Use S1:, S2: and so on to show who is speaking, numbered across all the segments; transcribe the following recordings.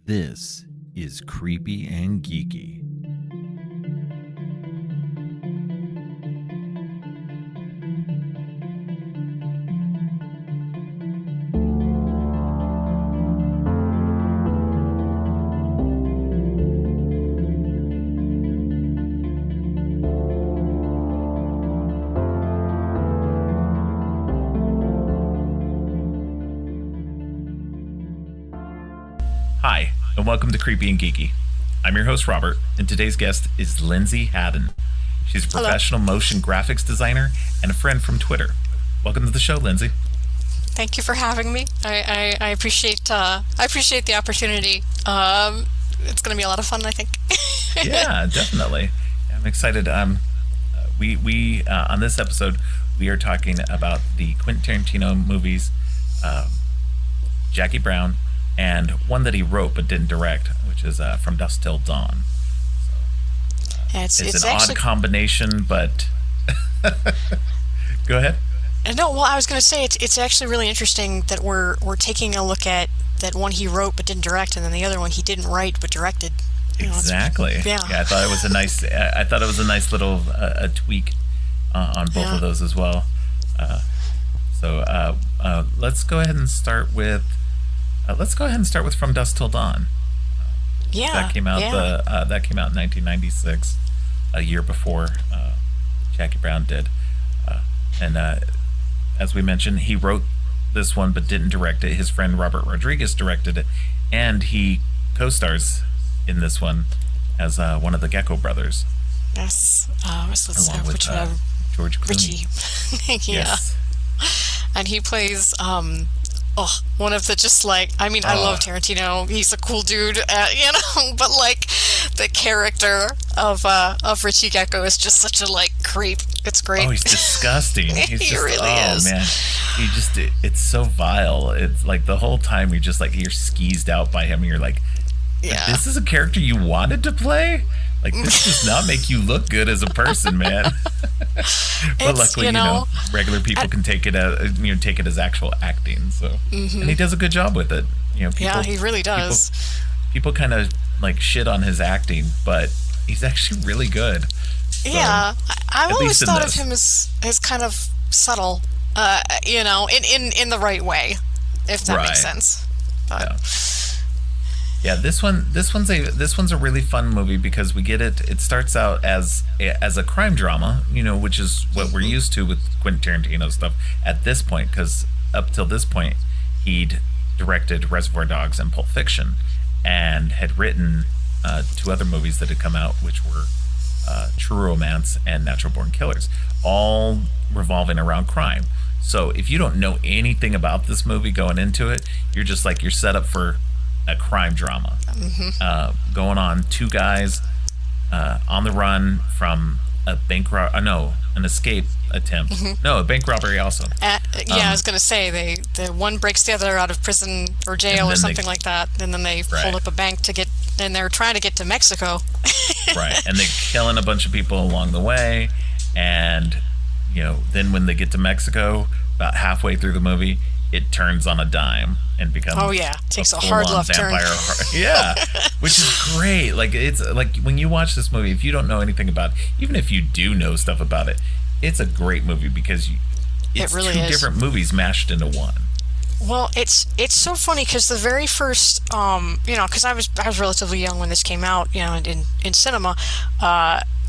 S1: This is Creepy and Geeky. Hi, and welcome to Creepy and Geeky. I'm your host, Robert, and today's guest is Lindsay Haddon. She's a professional motion graphics designer and a friend from Twitter. Welcome to the show, Lindsay.
S2: Thank you for having me. I appreciate the opportunity. It's going to be a lot of fun, I think.
S1: Yeah, definitely. I'm excited. We on this episode, we are talking about the Quentin Tarantino movies, Jackie Brown, and one that he wrote but didn't direct, which is From Dusk Till Dawn. So, it's an actually odd combination, but go ahead.
S2: No, well, I was going to say it's actually really interesting that we're taking a look at that one he wrote but didn't direct, and then the other one he didn't write but directed.
S1: Exactly. Yeah. I thought it was a nice. I thought it was a nice little a tweak on both of those as well. So let's go ahead and start with. From Dusk Till Dawn. That came out. That came out in 1996, a year before Jackie Brown did. And as we mentioned, he wrote this one but didn't direct it. His friend Robert Rodriguez directed it, and he co-stars in this one as one of the Gecko brothers.
S2: Yes,
S1: along with George Clooney.
S2: Richie. Yeah, yes. And he plays. One of the I love Tarantino. He's a cool dude, but the character of Richie Gecko is just such a creep. It's great.
S1: Oh, he's disgusting.
S2: He really is.
S1: Oh man, it's so vile. It's like the whole time you're just you're skeezed out by him. And you're like, this is a character you wanted to play? This does not make you look good as a person, man. But luckily, regular people can take it as actual acting. So, and he does a good job with it. People,
S2: he really does.
S1: People kind of shit on his acting, but he's actually really good. So,
S2: I've always thought of him as kind of subtle, in the right way, if that makes sense. But,
S1: yeah, this one's a really fun movie because we get it. It starts out as a crime drama, which is what we're used to with Quentin Tarantino stuff at this point. Because up till this point, he'd directed Reservoir Dogs and Pulp Fiction, and had written two other movies that had come out, which were True Romance and Natural Born Killers, all revolving around crime. So if you don't know anything about this movie going into it, you're just you're set up for a crime drama going on. Two guys on the run from a an escape attempt. No, a bank robbery also.
S2: I was going to say the one breaks the other out of prison or jail or something like that, and then they hold up a bank and they're trying to get to Mexico.
S1: Right, and they're killing a bunch of people along the way, and then when they get to Mexico, about halfway through the movie, it turns on a dime and becomes
S2: takes a hard left turn.
S1: Which is great. It's when you watch this movie, if you don't know anything about it, even if you do know stuff about it, it's a great movie because it's really two different movies mashed into one.
S2: Well, it's so funny because the very first, because I was relatively young when this came out, in cinema.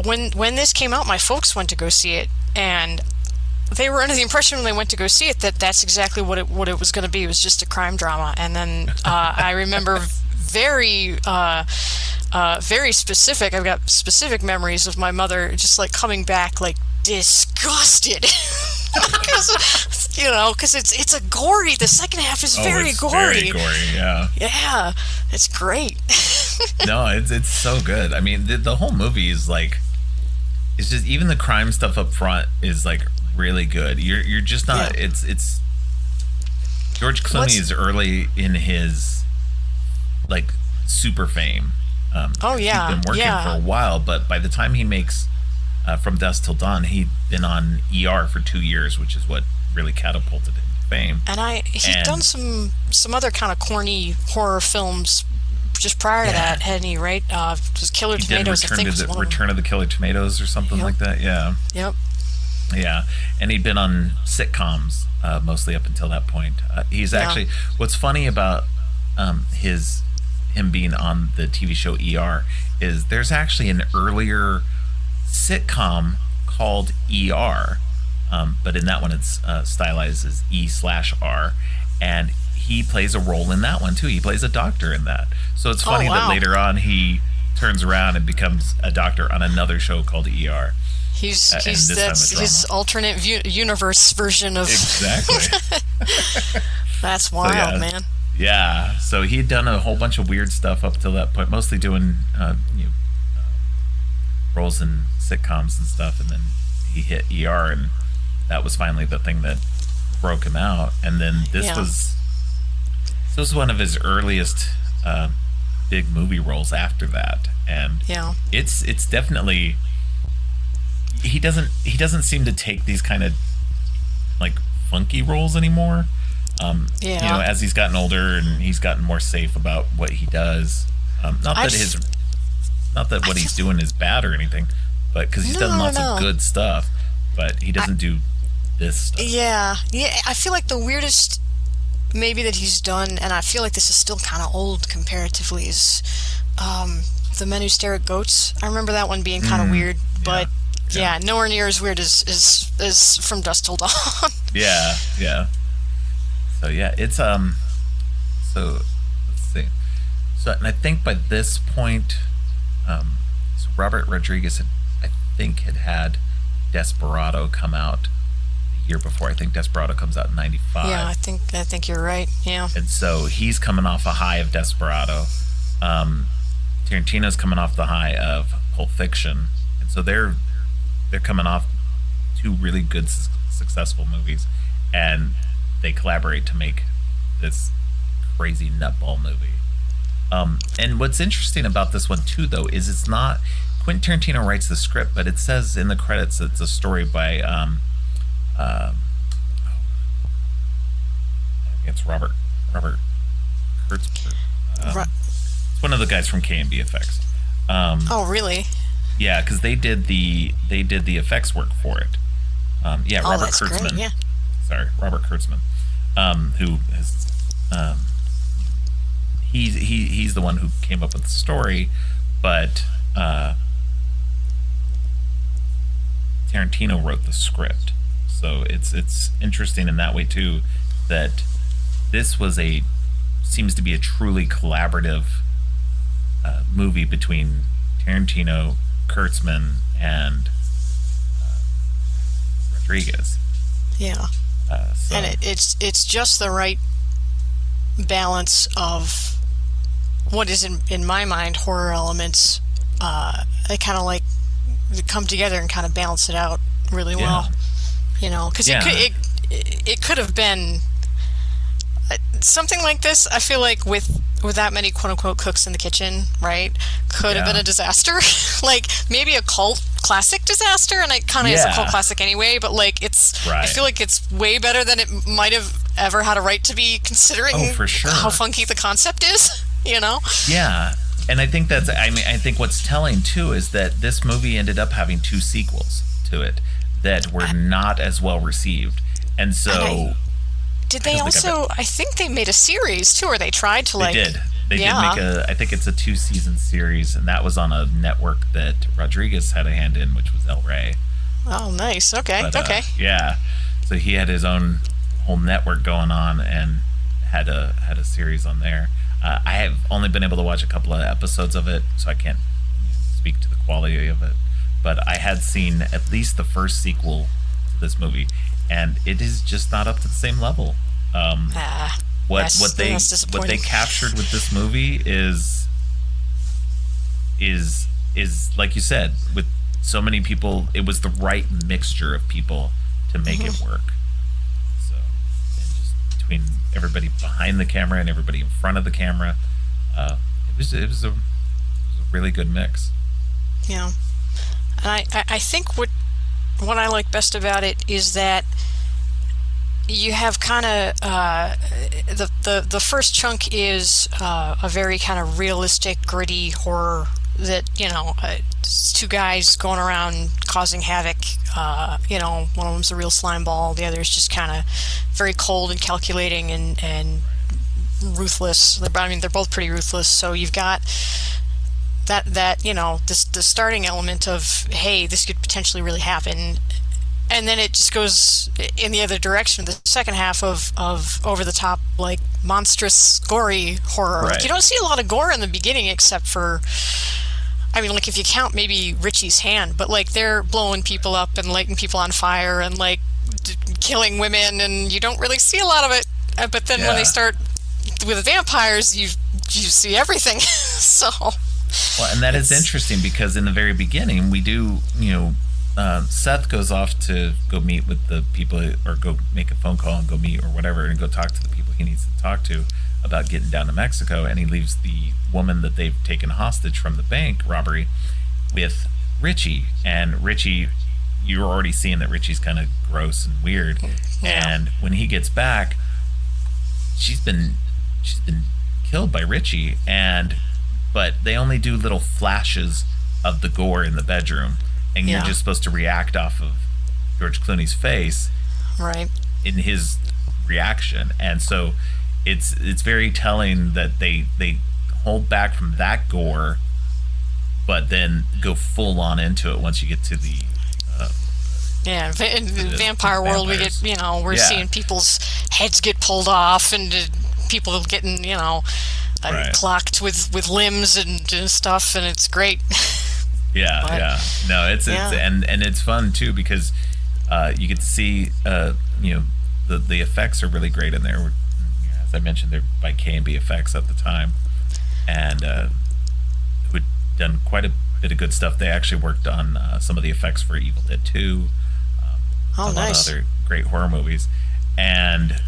S2: When this came out, my folks went to go see it, and they were under the impression when they went to go see it that that's exactly what it was going to be. It was just a crime drama. And then I remember very very specific. I've got specific memories of my mother just coming back disgusted. Because it's a gory. The second half is very gory.
S1: Very gory, yeah.
S2: Yeah, it's great.
S1: No, it's so good. I mean, the whole movie is it's just, even the crime stuff up front is really good. You're just not. It's George Clooney is early in his super fame. He's been working for a while, but by the time he makes From Dusk Till Dawn, he'd been on ER for 2 years, which is what really catapulted him to fame.
S2: And he'd done some other kind of corny horror films just prior to
S1: Yeah.
S2: that, hadn't he? Right? Just Killer
S1: He did
S2: Tomatoes, I think, was one of them.
S1: Return of the Killer Tomatoes or something
S2: Yep.
S1: like that. Yeah.
S2: Yep.
S1: Yeah, and he'd been on sitcoms mostly up until that point. He's
S2: Yeah.
S1: actually what's funny about him being on the TV show ER is there's actually an earlier sitcom called ER, but in that one it's stylized as E/R, and he plays a role in that one too. He plays a doctor in that. So it's funny that
S2: wow.
S1: later on he turns around and becomes a doctor on another show called ER.
S2: He's
S1: And this time a
S2: that's
S1: drama.
S2: his alternate universe version of.
S1: Exactly.
S2: That's wild,
S1: yeah.
S2: man.
S1: Yeah, so he'd done a whole bunch of weird stuff up till that point, mostly doing roles in sitcoms and stuff, and then he hit ER, and that was finally the thing that broke him out. And then this was one of his earliest big movie roles after that, and
S2: Yeah.
S1: it's definitely he doesn't seem to take these kind of like funky roles anymore.
S2: Yeah.
S1: As he's gotten older and he's gotten more safe about what he does. Not that what he's doing is bad or anything, but because he's done lots of good stuff, but he doesn't do this stuff.
S2: Yeah. I feel like the weirdest maybe that he's done, and I feel like this is still kind of old comparatively, is The Men Who Stare at Goats. I remember that one being kind of weird, but yeah, nowhere near as weird as From Dusk Till Dawn.
S1: Yeah. So yeah, it's so let's see. So and I think by this point, so Robert Rodriguez had Desperado come out the year before. I think Desperado comes out in '95.
S2: Yeah, I think you're right. Yeah.
S1: And so he's coming off a high of Desperado. Tarantino's coming off the high of Pulp Fiction, and so they're coming off two really good successful movies, and they collaborate to make this crazy nutball movie. And what's interesting about this one too, though, is it's not Quentin Tarantino writes the script, but it says in the credits it's a story by it's Robert Kurtzberg. It's one of the guys from K&B Effects.
S2: Oh, really?
S1: Yeah, because they did the effects work for it. Robert
S2: that's
S1: Kurtzman.
S2: great, yeah.
S1: Sorry, Robert Kurtzman, who has he's the one who came up with the story, but Tarantino wrote the script. So it's interesting in that way too, that this seems to be a truly collaborative movie between Tarantino, Kurtzman, and Rodriguez.
S2: Yeah. And it's just the right balance of what is in my mind horror elements. They kind of like come together and kind of balance it out really well. Because it could have been something like this. I feel like with that many quote unquote cooks in the kitchen, right, could have been a disaster. Like maybe a cult classic disaster, and it kind of is a cult classic anyway, but like it's I feel like it's way better than it might have ever had a right to be, considering
S1: for sure.
S2: how funky the concept is.
S1: Yeah, and I think I think what's telling too is that this movie ended up having two sequels to it that were not as well received, and so
S2: did they also? I think they made a series too, or they tried to
S1: They did make I think it's a 2-season series, and that was on a network that Rodriguez had a hand in, which was El Rey.
S2: Oh, nice. Okay.
S1: But, yeah, so he had his own whole network going on and had a series on there. I have only been able to watch a couple of episodes of it, so I can't speak to the quality of it. But I had seen at least the first sequel to this movie, and it is just not up to the same level. What they captured with this movie is like you said, with so many people, it was the right mixture of people to make it work. So, and just between everybody behind the camera and everybody in front of the camera, it was a really good mix.
S2: Yeah, and I think what I like best about it is that you have kind of the first chunk is a very kind of realistic, gritty horror that it's two guys going around causing havoc. One of them's a real slime ball, the other is just kind of very cold and calculating and ruthless. They're both pretty ruthless. So you've got this the starting element of, hey, this could potentially really happen, and then it just goes in the other direction. The second half of over the top, like monstrous, gory horror.
S1: Right.
S2: Like, you don't see a lot of gore in the beginning, except for, I mean, like if you count maybe Richie's hand, but like they're blowing people up and lighting people on fire and like killing women, and you don't really see a lot of it. But then when they start with the vampires, you see everything. So.
S1: Well, and that is interesting because in the very beginning, we do, Seth goes off to go meet with the people, or go make a phone call and go meet or whatever, and go talk to the people he needs to talk to about getting down to Mexico. And he leaves the woman that they've taken hostage from the bank robbery with Richie. And Richie, you're already seeing that Richie's kind of gross and weird.
S2: Yeah.
S1: And when he gets back, she's been killed by Richie, but they only do little flashes of the gore in the bedroom, and you're just supposed to react off of George Clooney's face,
S2: right,
S1: in his reaction. And so it's very telling that they hold back from that gore, but then go full on into it once you get to the
S2: in the vampire world.
S1: Vampires.
S2: We get we're seeing people's heads get pulled off, and people getting clocked with limbs and stuff, and it's great. No, it's and it's fun too, because you get to see the effects are really great in there. As I mentioned, they're by K&B Effects at the time, and who'd done quite a bit of good stuff. They actually worked on some of the effects for Evil Dead 2, a lot of other great horror movies, and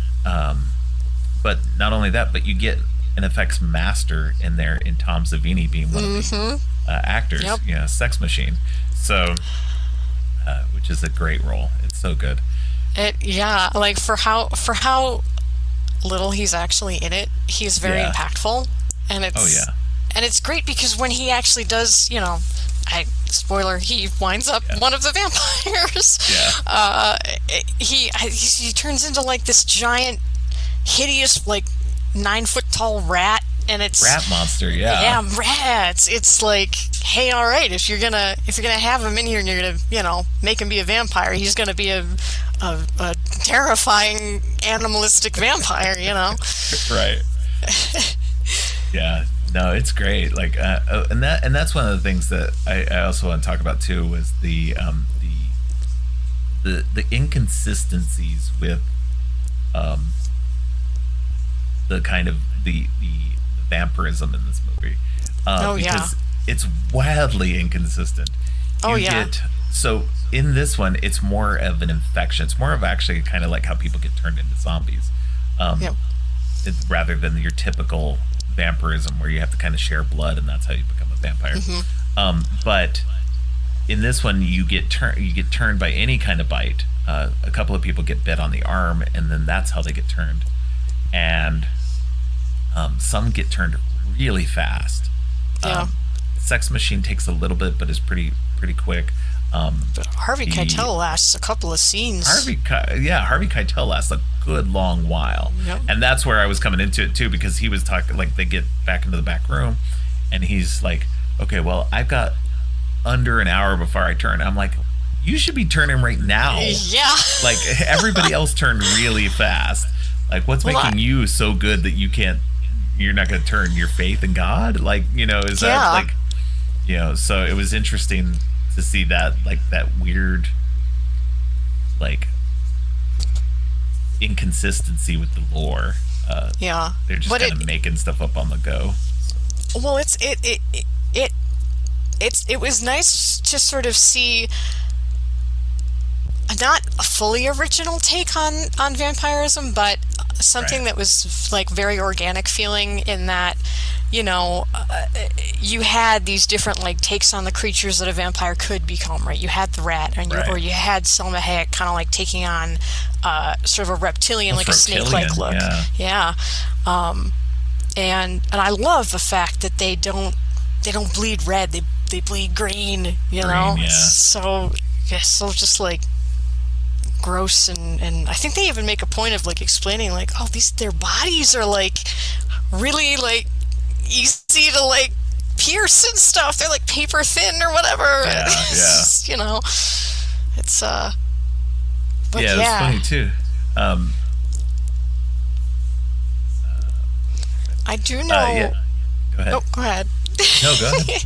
S2: but not only that, but you get an effects master in there in Tom Savini being one of the actors. Yep.
S1: Sex Machine. So, which is a great role. It's so good.
S2: Like for how little he's actually in it, he's very impactful, and it's and it's great because when he actually does, spoiler, he winds up one of the vampires. He turns into like this giant, hideous, like 9-foot tall rat, and it's
S1: rat monster.
S2: Rats. It's like, hey, all right, if you're gonna have him in here and you're gonna make him be a vampire, he's gonna be a terrifying animalistic vampire.
S1: Right. No, it's great. Like and that's one of the things that I also want to talk about too, was the inconsistencies with the kind of the vampirism in this movie, because it's wildly inconsistent. So in this one, it's more of an infection. It's more of actually kind of like how people get turned into zombies, rather than your typical vampirism where you have to kind of share blood and that's how you become a vampire. But in this one, you get turned by any kind of bite. A couple of people get bit on the arm, and then that's how they get turned. And some get turned really fast. Sex Machine takes a little bit, but is pretty quick.
S2: But Harvey Keitel lasts a couple of scenes.
S1: Harvey Keitel lasts a good long while. And that's where I was coming into it too, because he was talking, like, they get back into the back room, and he's like, okay, well, I've got under an hour before I turn. I'm like, you should be turning right now. Like, everybody else turned really fast. Like, what's making you so good that you're not going to turn your faith in God? Like, is that like, so it was interesting to see that, like, that weird, like, inconsistency with the lore. They're just kind of making stuff up on the go.
S2: Well, it was nice to sort of see not a fully original take on vampirism, but something that was like very organic feeling, in that you know, you had these different like takes on the creatures that a vampire could become, right? You had the rat, or
S1: Right.
S2: you had Selma Hayek kind of like taking on sort of a reptilian,
S1: Almost
S2: like a snake-like
S1: reptilian.
S2: look.
S1: Yeah.
S2: Yeah, and I love the fact that they don't bleed red, they bleed green. You know,
S1: Green.
S2: it's
S1: Yeah.
S2: so yeah, so just like gross, and I think they even make a point of like explaining like, oh, these their bodies are like really like easy to like pierce and stuff. They're like paper thin or whatever.
S1: Yeah. Yeah.
S2: You know, it's but
S1: Yeah. It's
S2: yeah,
S1: funny too. Um,
S2: I do know.
S1: yeah. Go ahead.
S2: Oh, go ahead.
S1: No, go ahead.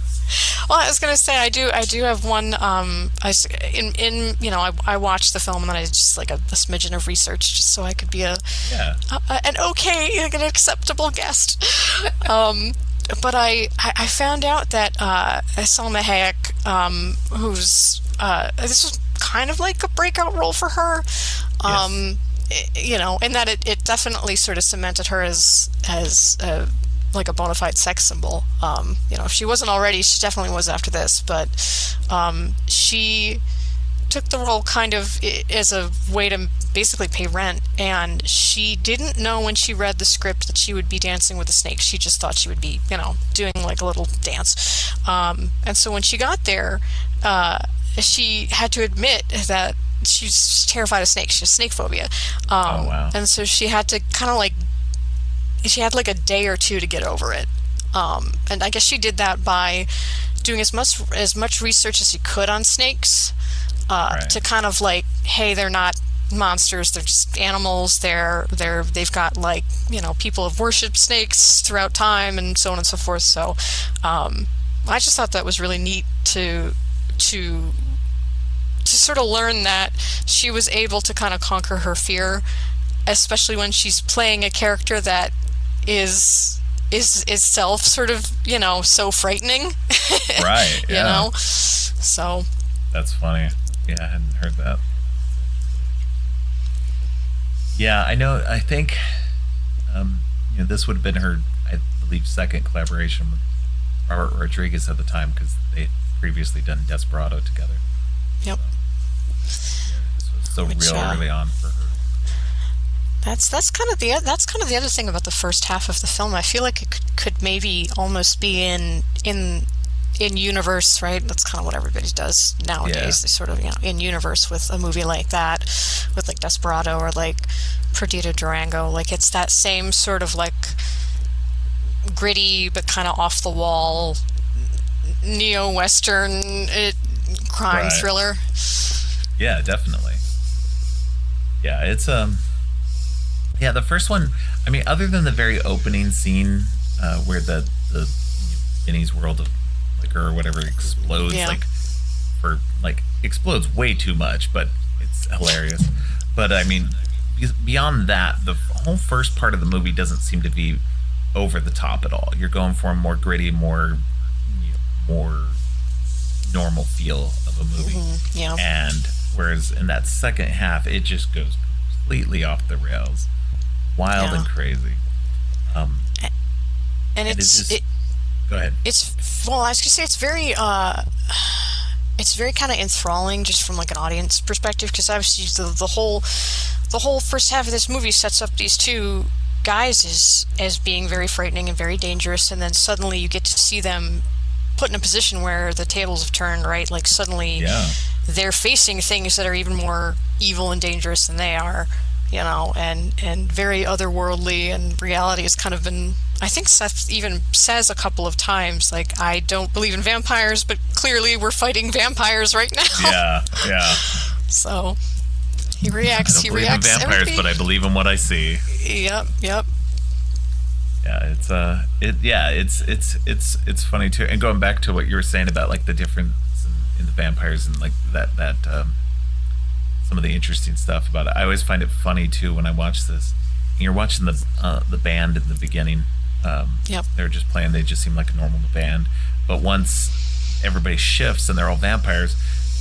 S2: Well, I was gonna say I do have one. In you know I watched the film and then I just like a smidgen of research just so I could be
S1: Yeah.
S2: an okay, like, an acceptable guest. But I found out that Salma Hayek, who's this was kind of like a breakout role for her.
S1: Yes.
S2: You know, in that it definitely sort of cemented her as like a bona fide sex symbol. You know, if she wasn't already, she definitely was after this. But she took the role kind of as a way to basically pay rent, and she didn't know when she read the script that she would be dancing with the snake. She just thought she would be, you know, doing like a little dance. And so when she got there, she had to admit that she's terrified of snakes. She has snake phobia.
S1: Oh wow.
S2: And so she had to kind of like, she had like a day or two to get over it. And I guess she did that by doing as much research as she could on snakes,
S1: Right.
S2: to kind of like, hey, they're not monsters, they're just animals. They've got like, you know, people have worshipped snakes throughout time and so on and so forth. So I just thought that was really neat to sort of learn that she was able to kind of conquer her fear, especially when she's playing a character that is itself sort of, you know, so frightening.
S1: Right.
S2: You
S1: Yeah.
S2: know, so
S1: That's funny. Yeah, I hadn't heard that. Yeah, I know. I think, you know, this would have been her, I believe, second collaboration with Robert Rodriguez at the time because they previously done Desperado together.
S2: yep.
S1: Yeah, this was so
S2: Which,
S1: real early on for her.
S2: That's kind of the other thing about the first half of the film. I feel like it could maybe almost be in universe, right? That's kind of what everybody does nowadays.
S1: Yeah.
S2: They sort of, you know, in universe with a movie like that, with like Desperado or like Perdita Durango. Like it's that same sort of like gritty but kind of off the wall neo-western crime
S1: Right.
S2: thriller.
S1: Yeah, definitely. Yeah, it's yeah, the first one. I mean, other than the very opening scene where the Benny's world of liquor or whatever explodes,
S2: Yeah.
S1: like explodes way too much, but it's hilarious. But I mean, beyond that, the whole first part of the movie doesn't seem to be over the top at all. You're going for a more gritty, more normal feel of a movie.
S2: Yeah.
S1: And whereas in that second half, it just goes completely off the rails, wild
S2: Yeah.
S1: and crazy.
S2: And
S1: And
S2: it's
S1: go ahead.
S2: well, I was gonna say it's very kind of enthralling just from like an audience perspective, because obviously the whole first half of this movie sets up these two guys as being very frightening and very dangerous, and then suddenly you get to see them put in a position where the tables have turned, right? Like suddenly
S1: Yeah.
S2: they're facing things that are even more evil and dangerous than they are, you know, and very otherworldly, and reality has kind of been, I think Seth even says a couple of times, like, I don't believe in vampires, but clearly we're fighting vampires right now.
S1: Yeah, yeah.
S2: So he reacts.
S1: I don't
S2: He
S1: believe in
S2: reacts.
S1: vampires,
S2: everybody-
S1: but I believe in what I see.
S2: Yep.
S1: Yeah, it's funny too. And going back to what you were saying about like the difference in the vampires and like that some of the interesting stuff about it. I always find it funny too when I watch this. And you're watching the band in the beginning.
S2: Yep.
S1: They're just playing. They just seem like a normal band. But once everybody shifts and they're all vampires,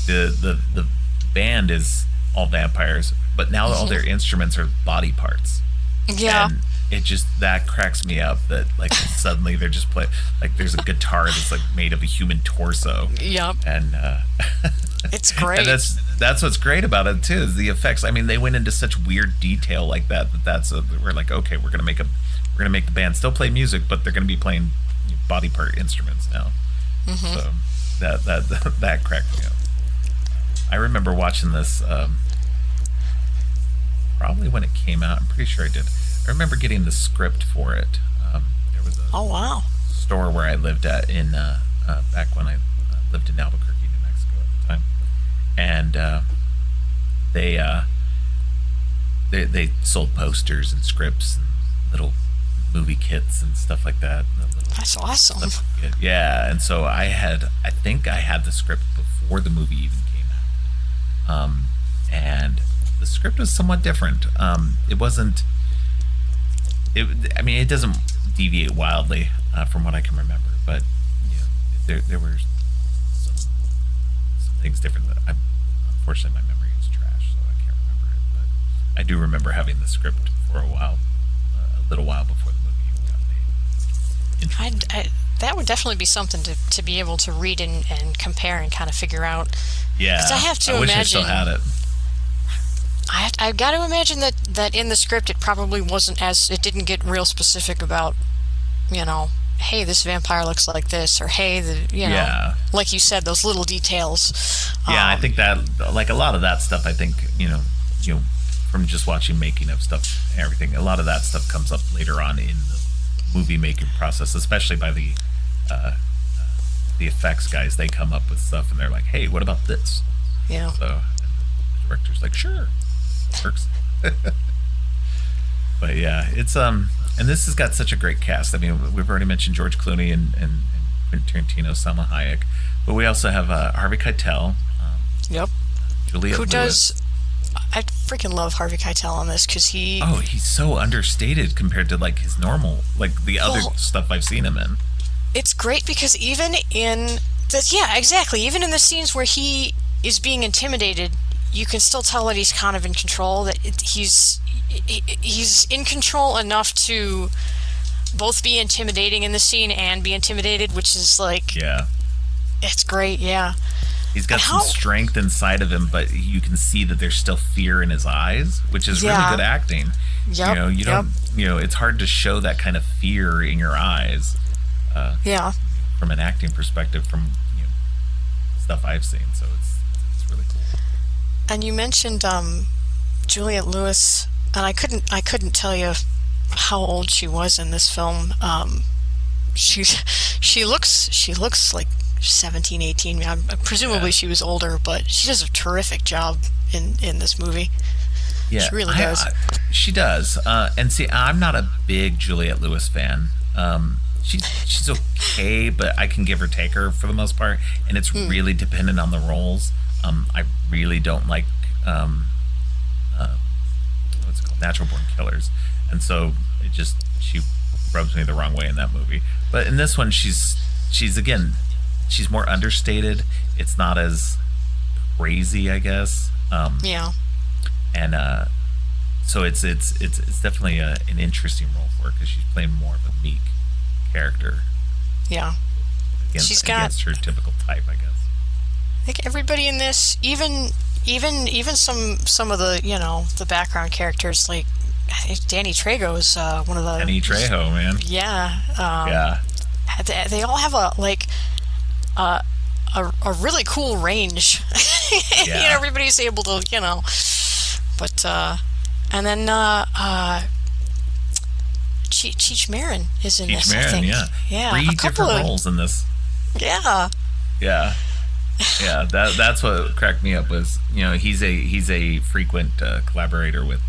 S1: the band is all vampires. But now all their instruments are body parts.
S2: Yeah.
S1: And it just that cracks me up that like suddenly they're just play like there's a guitar that's like made of a human torso.
S2: Yep.
S1: And
S2: It's great.
S1: and that's what's great about it too is the effects. I mean, they went into such weird detail like we're like, okay, we're gonna make the band still play music, but they're gonna be playing body part instruments now. So that cracked me up. I remember watching this probably when it came out. I'm pretty sure I did. I remember getting the script for it. There was a
S2: Oh wow.
S1: store where I lived at in back when I lived in Albuquerque, New Mexico at the time, and they sold posters and scripts and little movie kits and stuff like that.
S2: That's awesome.
S1: Yeah, and so I think I had the script before the movie even came out, and the script was somewhat different. It wasn't. I mean, it doesn't deviate wildly from what I can remember, but there were some things different. Unfortunately, my memory is trash, so I can't remember it. But I do remember having the script for a little while before the movie got made. Interesting.
S2: That would definitely be something to be able to read and compare and kind of figure out.
S1: Yeah,
S2: 'Cause I have to
S1: wish I
S2: imagine.
S1: still had it.
S2: I've got to imagine that in the script it probably wasn't it didn't get real specific about, hey, this vampire looks like this, or hey,
S1: Yeah.
S2: like you said, those little details.
S1: Yeah, I think that like a lot of that stuff. I think from just watching making of stuff and everything, a lot of that stuff comes up later on in the movie making process, especially by the effects guys. They come up with stuff and they're like, hey, what about this?
S2: Yeah.
S1: So and the director's like, sure, works. But yeah, it's and this has got such a great cast. I mean, we've already mentioned George Clooney and Quentin Tarantino, Salma Hayek, but we also have Harvey Keitel,
S2: Yep.
S1: Juliette
S2: Who
S1: Lewis.
S2: does? I freaking love Harvey Keitel on this because
S1: He's so understated compared to like his normal, like the other stuff I've seen him in.
S2: It's great because even in even in the scenes where he is being intimidated, you can still tell that he's kind of in control. That he's in control enough to both be intimidating in the scene and be intimidated, which is like,
S1: Yeah,
S2: it's great. Yeah.
S1: he's got some strength inside of him, but you can see that there's still fear in his eyes, which is really good acting.
S2: Yep.
S1: You don't. It's hard to show that kind of fear in your eyes.
S2: Yeah.
S1: From an acting perspective, from stuff I've seen, so it's really cool.
S2: And you mentioned Juliette Lewis, and I couldn't tell you how old she was in this film. She looks like 17, 18. Presumably she was older, but she does a terrific job in this movie.
S1: Yeah,
S2: she really does.
S1: She does. And see, I'm not a big Juliette Lewis fan. She's okay, but I can give or take her for the most part, and it's really dependent on the roles. I really don't like what's it called, Natural Born Killers, and so she rubs me the wrong way in that movie. But in this one, she's more understated. It's not as crazy, I guess.
S2: Yeah.
S1: And so it's definitely an interesting role for her because she's playing more of a meek character.
S2: Yeah.
S1: Against her typical type, I guess.
S2: I think everybody in this, even some of the the background characters, like Danny Trejo is one of the.
S1: Danny Trejo, man.
S2: Yeah.
S1: Yeah.
S2: They all have a really cool range.
S1: Yeah.
S2: Everybody's able to but and then Cheech Marin is in this.
S1: Cheech Marin,
S2: I think.
S1: yeah. 3 different roles in this.
S2: Yeah.
S1: Yeah. Yeah, that's what cracked me up was he's a frequent collaborator with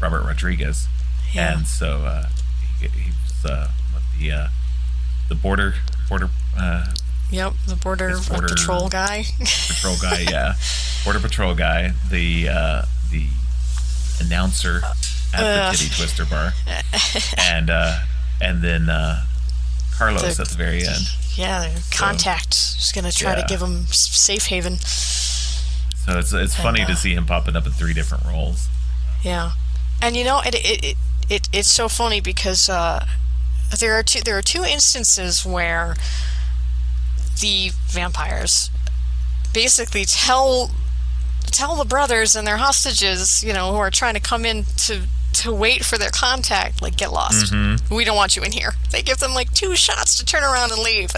S1: Robert Rodriguez, and so he's the border.
S2: Yep, the border patrol guy.
S1: Patrol guy, yeah, border patrol guy. The announcer at the Titty Twister bar, and then Carlos at the very end.
S2: Yeah, Contact is going to try to give him safe haven. So
S1: it's funny to see him popping up in 3 different roles.
S2: Yeah, and it's so funny because there are two instances where the vampires basically tell the brothers and their hostages, who are trying to come in to wait for their contact, like, get lost.
S1: Mm-hmm.
S2: We don't want you in here. They give them like 2 shots to turn around and leave,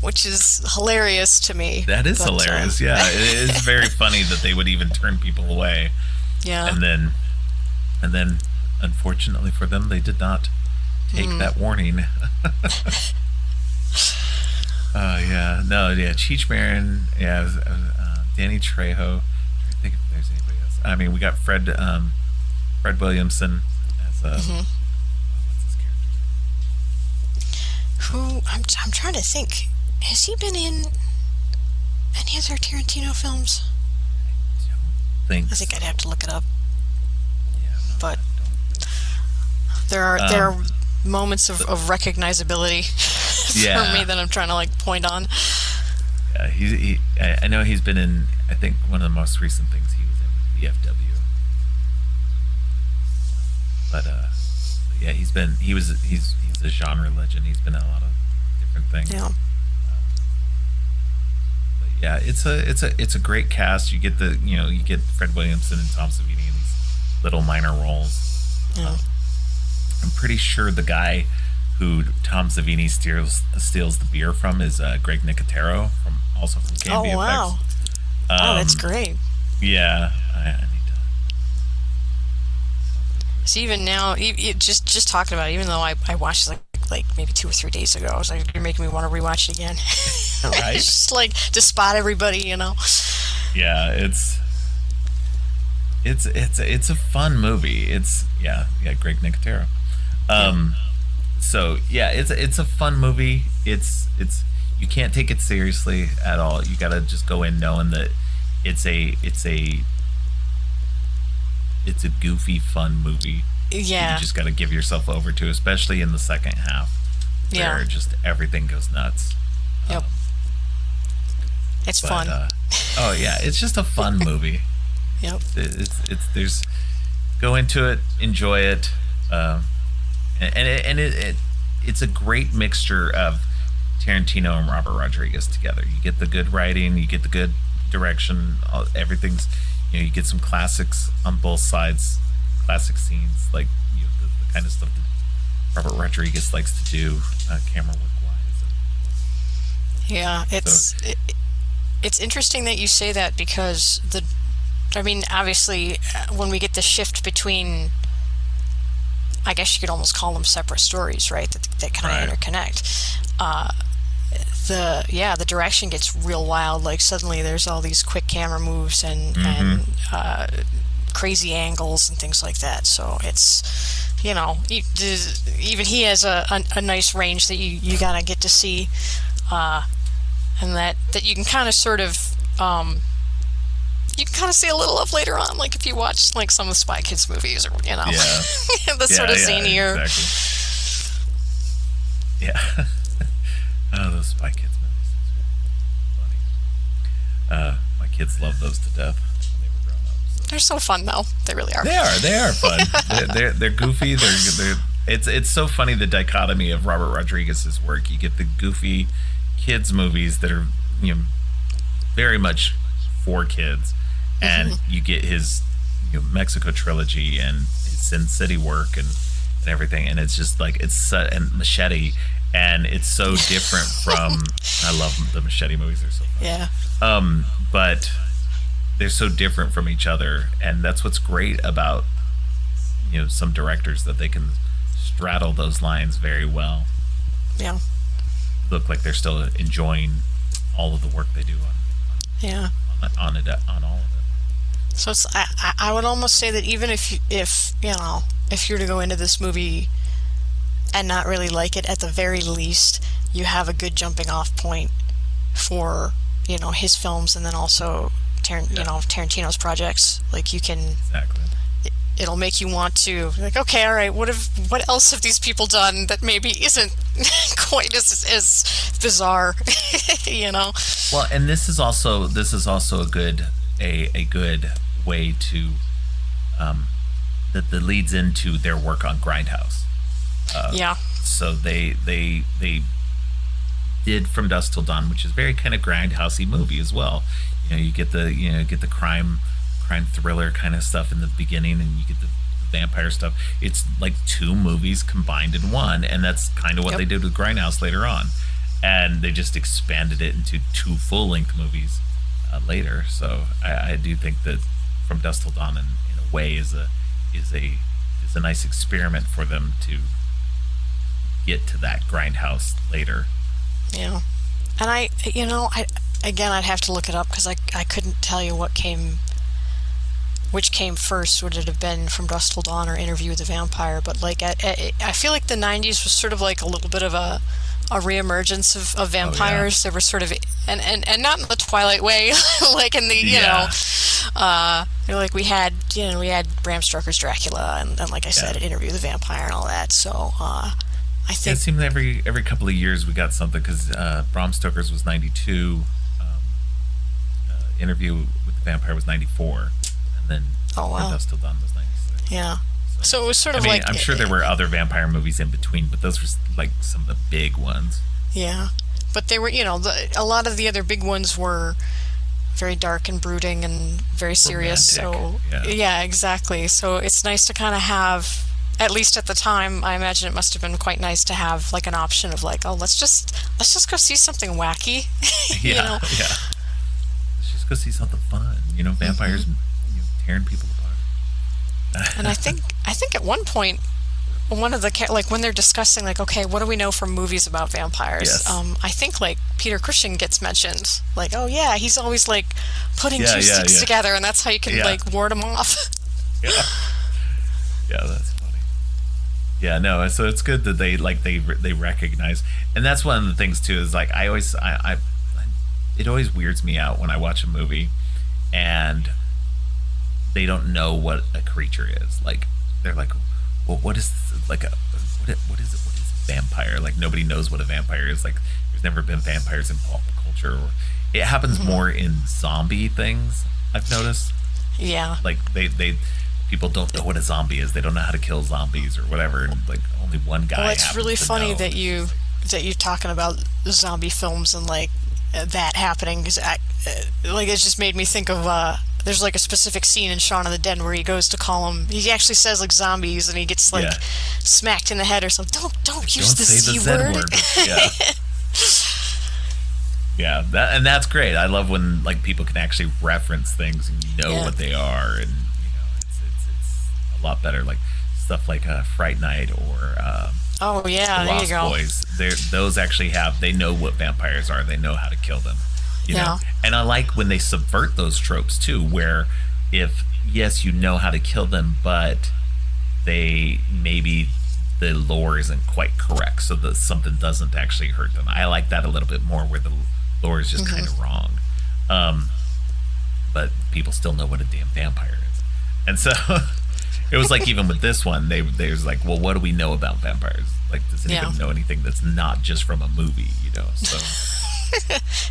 S2: which is hilarious to me.
S1: That is hilarious. Yeah, it is very funny that they would even turn people away.
S2: Yeah.
S1: And then, unfortunately for them, they did not take that warning. Yeah, no, yeah, Cheech Marin, yeah, Danny Trejo. I think if there's anybody else. I mean, we got Fred Williamson as what's his character?
S2: Who I'm trying to think. Has he been in any other Tarantino films? I think I'd have to look it up.
S1: Yeah, no,
S2: but there are moments of recognizability for me that I'm trying to like point on.
S1: Yeah, I know he's been in. I think one of the most recent things he was in was VFW. But yeah, he's a genre legend. He's been in a lot of different things.
S2: Yeah.
S1: But yeah, it's a great cast. You get you get Fred Williamson and Tom Savini in these little minor roles.
S2: Yeah.
S1: I'm pretty sure the guy who Tom Savini steals the beer from is Greg Nicotero from KVFX.
S2: Oh wow! Oh, that's great.
S1: Yeah, I need to.
S2: So even now, just talking about it, even though I watched like maybe 2 or 3 days ago, I was like, you're making me want to rewatch it again.
S1: Right.
S2: It's just like to spot everybody,
S1: Yeah, it's a fun movie. Greg Nicotero. So yeah, it's a fun movie. It's you can't take it seriously at all. You gotta just go in knowing that it's a goofy, fun movie.
S2: Yeah.
S1: You just gotta give yourself over to, especially in the second half, where just everything goes nuts.
S2: Yep. It's fun.
S1: Oh yeah, it's just a fun movie.
S2: Yep.
S1: There's go into it, enjoy it, and it's a great mixture of Tarantino and Robert Rodriguez together. You get the good writing, you get the good direction, everything's you get some classics on both sides, classic scenes like the kind of stuff that Robert Rodriguez likes to do, camera work wise.
S2: Yeah, it's interesting that you say that because obviously when we get the shift between, I guess you could almost call them separate stories, right? That kind of interconnect. The direction gets real wild. Like suddenly there's all these quick camera moves and crazy angles and things like that. So it's even he has a nice range that you gotta get to see, and that you can kind of sort of you can kind of see a little of later on, like if you watch like some of the Spy Kids movies, or the sort of zanier.
S1: Exactly. Yeah. Oh, those Spy Kids movies. Funny. My kids love those to death when they were grown up. So.
S2: They're so fun, though. They really are.
S1: They are fun. they're goofy. It's so funny, the dichotomy of Robert Rodriguez's work. You get the goofy kids movies that are very much for kids, and you get his Mexico trilogy and his Sin City work and everything, and it's just like and Machete. And it's so different from. I love the Machete movies; they're so fun.
S2: Yeah.
S1: But they're so different from each other, and that's what's great about some directors, that they can straddle those lines very well.
S2: Yeah.
S1: Look like they're still enjoying all of the work they do on all of it.
S2: So it's, I would almost say that even if you're to go into this movie and not really like it, at the very least you have a good jumping off point for his films, and then also Tarantino's projects. Like you can it'll make you want to, like, okay, all right, what else have these people done that maybe isn't quite as bizarre?
S1: Well, and this is also a good way to that leads into their work on Grindhouse.
S2: Yeah.
S1: So they did From Dusk Till Dawn, which is very kind of grindhousey movie as well. You get the crime thriller kind of stuff in the beginning, and you get the vampire stuff. It's like two movies combined in one, and that's kind of what they did with Grindhouse later on. And they just expanded it into two full-length movies later. So I do think that From Dusk Till Dawn, in a way, is a nice experiment for them to get to that Grindhouse later.
S2: Yeah. And I'd have to look it up because I couldn't tell you which came first. Would it have been From Dusk Till Dawn or Interview with the Vampire? But like, I feel like the 90s was sort of like a little bit of a reemergence of vampires. They were sort of, and not in the Twilight way, like in the, like we had Bram Stoker's Dracula, and like I said, Interview with the Vampire and all that. So, I think
S1: it seemed every couple of years we got something, because Bram Stoker's was 92, Interview with the Vampire was 94, and then From Dusk Till Dawn was 96.
S2: Yeah. So it was sort of like...
S1: I'm sure there were other vampire movies in between, but those were like some of the big ones.
S2: Yeah. But they were, a lot of the other big ones were very dark and brooding and very serious.
S1: Romantic.
S2: So, yeah, exactly. So it's nice to kind of have, at least at the time, I imagine it must have been quite nice to have like an option of like, oh, let's just go see something wacky.
S1: Yeah. Let's just go see something fun. Vampires tearing people apart.
S2: And I think at one point, one of the like when they're discussing like, okay, what do we know from movies about vampires?
S1: Yes.
S2: I think like Peter Cushing gets mentioned. Like, oh yeah, he's always like putting two sticks together, and that's how you can like ward them off.
S1: Yeah, that's funny. Yeah, no, so it's good that they recognize, and that's one of the things too. Is like it always weirds me out when I watch a movie, and they don't know what a creature is. Like they're like, well, what is like what is a vampire? Like nobody knows what a vampire is. Like there's never been vampires in pop culture. Or it happens more in zombie things, I've noticed.
S2: Yeah.
S1: Like they people don't know what a zombie is. They don't know how to kill zombies or whatever. And like only one guy.
S2: Well, it's really funny that you're talking about zombie films and like that happening, because like it just made me think of there's like a specific scene in Shaun of the Dead where he goes to call them. He actually says like zombies, and he gets like smacked in the head or something. Don't use the Z word.
S1: Yeah, that's great. I love when like people can actually reference things and what they are, and it's a lot better. Like stuff like Fright Night or
S2: there you go.
S1: Boys. Those actually they know what vampires are. They know how to kill them. You know? And I like when they subvert those tropes too, where if you know how to kill them, but maybe the lore isn't quite correct, so that something doesn't actually hurt them. I like that a little bit more, where the lore is just kind of wrong, but people still know what a damn vampire is. And so it was like, even with this one, they was like, well, what do we know about vampires? Like, does anyone know anything that's not just from a movie? So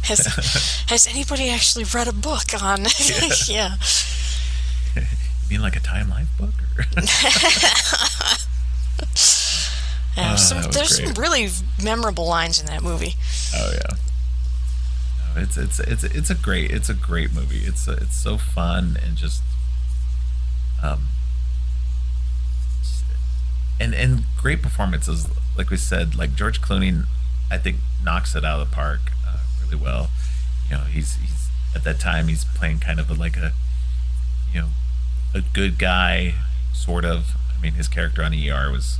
S2: has anybody actually read a book on
S1: You mean like a Time Life book? Or?
S2: There's some really memorable lines in that movie.
S1: Oh yeah. No, it's a great movie. It's so fun, and just and great performances. Like we said, like George Clooney, I think knocks it out of the park really well. He's at that time he's playing kind of like a good guy, sort of. I mean, his character on ER was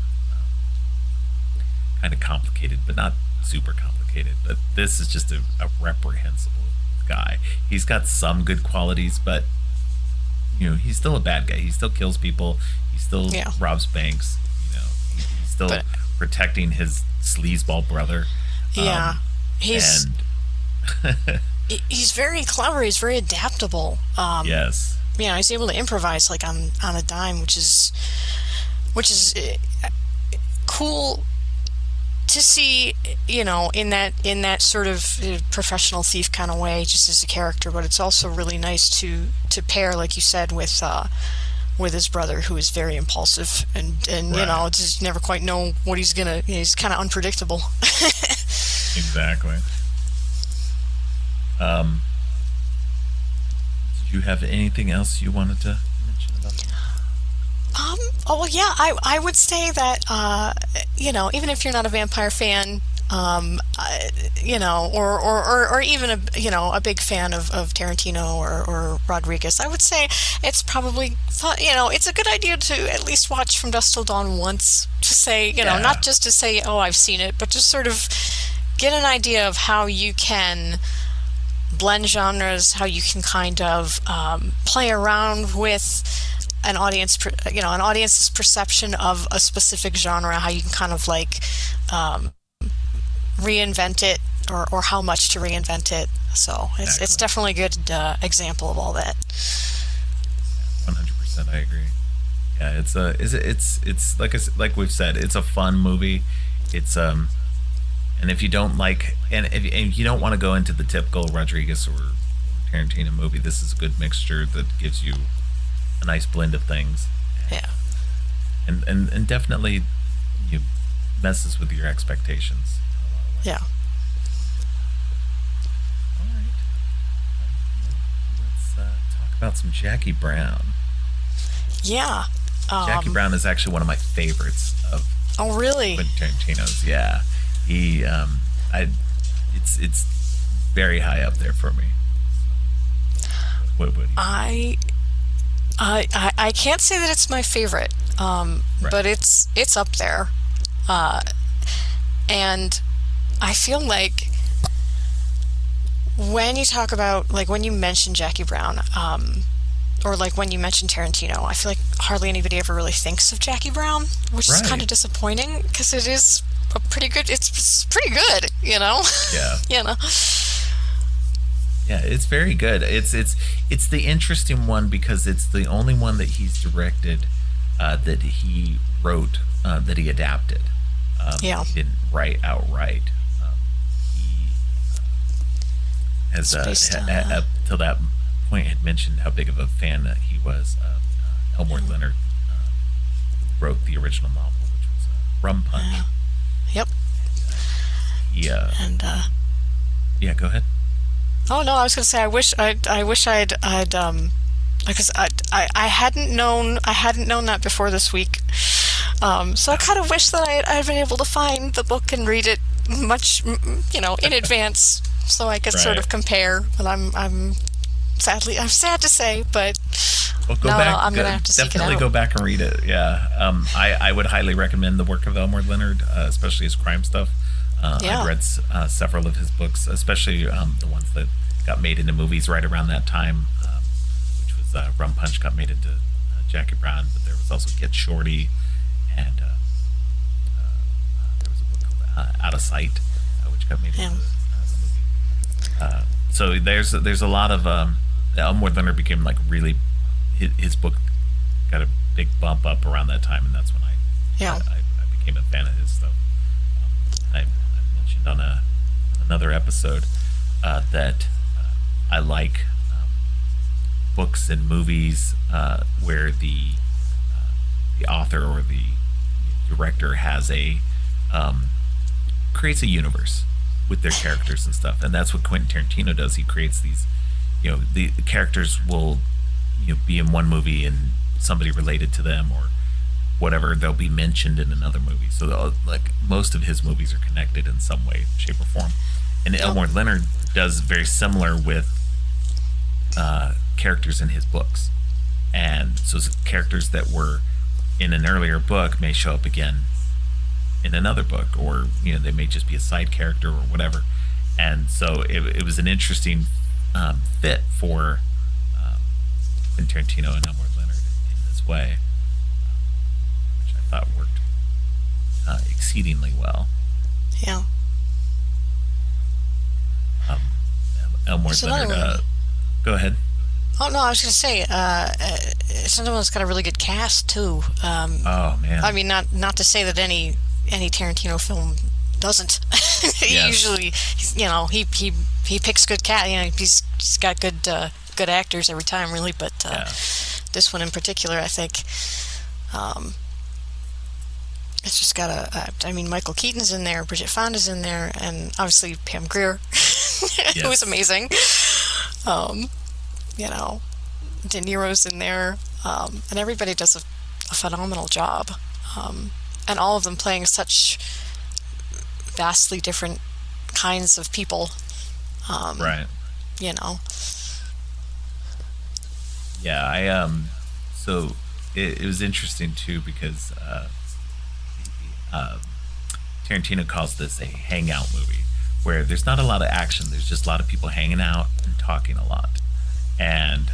S1: kind of complicated, but not super complicated. But this is just a reprehensible guy. He's got some good qualities, but he's still a bad guy. He still kills people. He still robs banks. He's still protecting his sleazeball brother.
S2: He's very clever. He's very adaptable.
S1: Yes.
S2: He's able to improvise like on a dime, which is cool to see, in that sort of professional thief kind of way, just as a character. But it's also really nice to pair, like you said, with with his brother, who is very impulsive, and you know,
S1: Right.
S2: just never quite know what he's gonna. He's kind of unpredictable.
S1: Exactly. Um, did you have anything else you wanted to mention about that?
S2: Um, oh well, yeah, I would say that you know, even if you're not a vampire fan, you know, or even a you know a big fan of Tarantino or Rodriguez, I would say it's probably fun, you know, it's a good idea to at least watch From Dusk Till Dawn once to say, you know,
S1: Yeah,
S2: not just to say, oh, I've seen it, but just sort of get an idea of how you can blend genres, how you can kind of play around with an audience, you know, an audience's perception of a specific genre, how you can kind of like um, reinvent it, or how much to reinvent it. So it's
S1: exactly.
S2: definitely a good example of all that.
S1: 100%, I agree. Yeah, it's like like we've said, it's a fun movie. It's and if you don't like, and if you don't want to go into the typical Rodriguez or Tarantino movie, this is a good mixture that gives you a nice blend of things,
S2: Yeah,
S1: and definitely you messes with your expectations in a lot of
S2: yeah,
S1: ways. All right, let's talk about some Jackie Brown.
S2: yeah.
S1: Jackie
S2: Um,
S1: Brown is actually one of my favorites of
S2: oh, really?
S1: Quentin Tarantino's. Yeah, he I it's very high up there for me. What do you think?
S2: I I can't say that it's my favorite,
S1: Right.
S2: but it's up there. Uh, and I feel like when you talk about, like, when you mention Jackie Brown, or like when you mention Tarantino, I feel like hardly anybody ever really thinks of Jackie Brown, which is kind
S1: Right.
S2: of disappointing because it is a pretty good. It's pretty good, you know.
S1: Yeah.
S2: You know.
S1: Yeah, it's very good. It's the interesting one because it's the only one that he's directed, that he wrote, that he adapted.
S2: Yeah,
S1: He didn't write outright. He has
S2: it's based on.
S1: up till that point had mentioned how big of a fan that he was of Elmore Leonard, who wrote the original novel, which was Rum
S2: Yeah.
S1: Punch.
S2: Yep.
S1: He
S2: And
S1: yeah, go ahead.
S2: oh no, I was gonna say I wish I'd because I hadn't known that before this week. So I
S1: Yeah,
S2: kind of wish that I'd been able to find the book and read it much, you know, in advance, so I could sort
S1: right.
S2: of compare. But I'm sad to say, but
S1: Well, go
S2: no,
S1: back.
S2: I'm gonna have to seek it
S1: Definitely
S2: out.
S1: go back and read it. Yeah, I would highly recommend the work of Elmore Leonard, especially his crime stuff. I've
S2: Yeah,
S1: read several of his books, especially the ones that got made into movies right around that time, which was Rum Punch got made into Jackie Brown, but there was also Get Shorty, and there was a book called Out of Sight, which got made into
S2: yeah,
S1: the movie. So there's a lot of Elmore Leonard became like really his book got a big bump up around that time, and that's when
S2: yeah,
S1: I became a fan of his stuff. I mentioned on another episode that I like books and movies where the author or the director has a um, creates a universe with their characters and stuff, and that's what Quentin Tarantino does. He creates these, the characters will, be in one movie and somebody related to them or whatever, they'll be mentioned in another movie. So like most of his movies are connected in some way, shape, or form. And
S2: yep,
S1: Elmore Leonard does very similar with characters in his books, and so characters that were in an earlier book may show up again in another book, or they may just be a side character or whatever. And so it was an interesting fit for Quentin Tarantino and Elmore Leonard in this way, which I thought worked exceedingly well.
S2: yeah.
S1: Um, Elmore
S2: There's another
S1: Leonard,
S2: one.
S1: go ahead.
S2: Oh no, I was gonna say, it's another one's got a really good cast too.
S1: Oh
S2: I
S1: man,
S2: mean, not to say that any Tarantino film doesn't. He
S1: yes,
S2: usually, he picks good cat. You know, he's got good actors every time, really. But
S1: yeah,
S2: this one in particular, I think, um, it's just got I mean, Michael Keaton's in there, Bridget Fonda's in there, and obviously Pam Grier, who was amazing. Um, you know, De Niro's in there, and everybody does a phenomenal job. And all of them playing such vastly different kinds of people.
S1: Right.
S2: You know.
S1: Yeah, so it was interesting too because uh, Tarantino calls this a hangout movie where there's not a lot of action. There's just a lot of people hanging out and talking a lot, and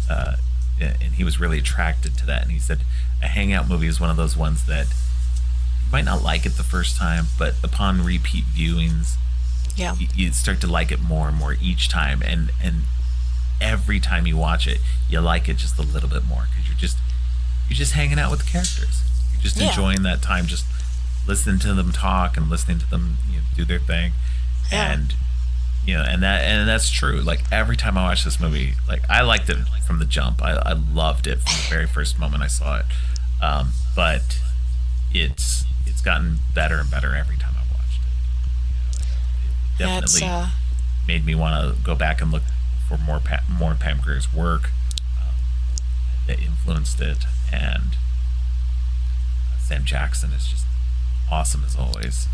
S1: uh, and he was really attracted to that. And he said a hangout movie is one of those ones that you might not like it the first time, but upon repeat viewings,
S2: Yeah.
S1: you start to like it more and more each time, and every time you watch it, you like it just a little bit more because you're just hanging out with the characters. You're just
S2: Yeah.
S1: enjoying that time, just listening to them talk and listening to them, do their thing,
S2: Yeah.
S1: and that's true. Like every time I watch this movie, like I liked it from the jump. I loved it from the very first moment I saw it, but it's gotten better and better every time I watched it.
S2: That's
S1: Definitely made me want to go back and look for more Pam Grier's work that influenced it, and Sam Jackson is just awesome as always.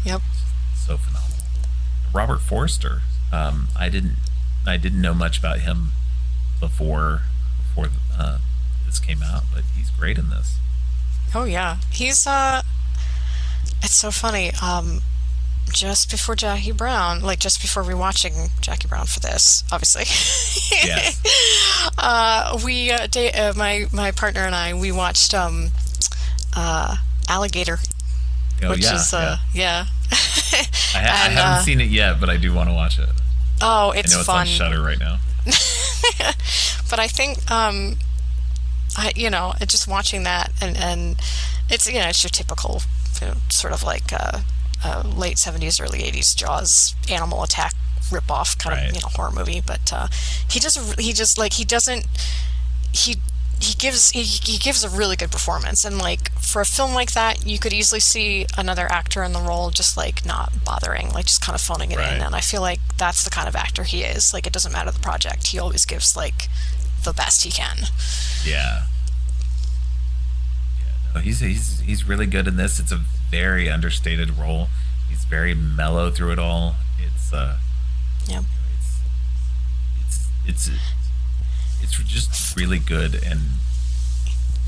S2: Yep.
S1: So phenomenal. Robert Forster, I didn't know much about him before this came out, but he's great in this.
S2: Oh yeah. He's it's so funny. Just before Jackie Brown, like just before rewatching Jackie Brown for this, obviously.
S1: Yes.
S2: My partner and I, we watched Alligator,
S1: Oh
S2: which
S1: yeah,
S2: is
S1: yeah.
S2: yeah.
S1: I
S2: And,
S1: haven't seen it yet, but I do want to watch it.
S2: Oh,
S1: I
S2: it's
S1: know it's
S2: fun.
S1: on Shudder right now.
S2: But I think just watching that, and it's it's your typical sort of like late 70s, early 80s Jaws animal attack ripoff kind
S1: Right.
S2: of horror movie. But he gives a really good performance, and like for a film like that, you could easily see another actor in the role just like not bothering, like just kind of phoning it
S1: Right.
S2: in. And I feel like that's the kind of actor he is. Like it doesn't matter the project, he always gives like the best he can.
S1: Yeah. Yeah. No, he's really good in this. It's a very understated role. He's very mellow through it all.
S2: Yep.
S1: It's just really good, and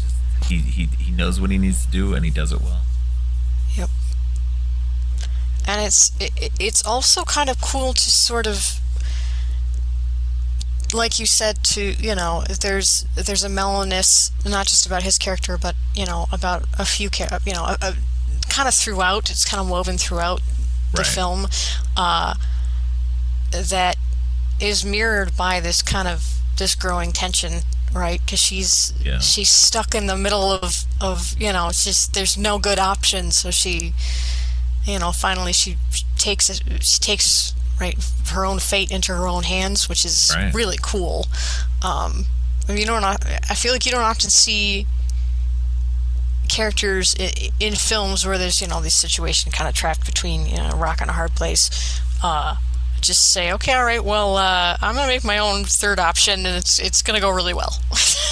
S1: just he knows what he needs to do, and he does it well.
S2: Yep. And it's also kind of cool to sort of, like you said, there's a mellowness, not just about his character, but about a few kind of throughout. It's kind of woven throughout the
S1: Right.
S2: film, that is mirrored by this growing tension, right? Because she's stuck in the middle of it's just there's no good option, so she finally she takes right her own fate into her own hands, which is
S1: Right.
S2: really cool. I mean, I feel like you don't often see characters in films where there's this situation kind of trapped between a rock and a hard place, just say, okay, all right, well, I'm gonna make my own third option, and it's gonna go really well.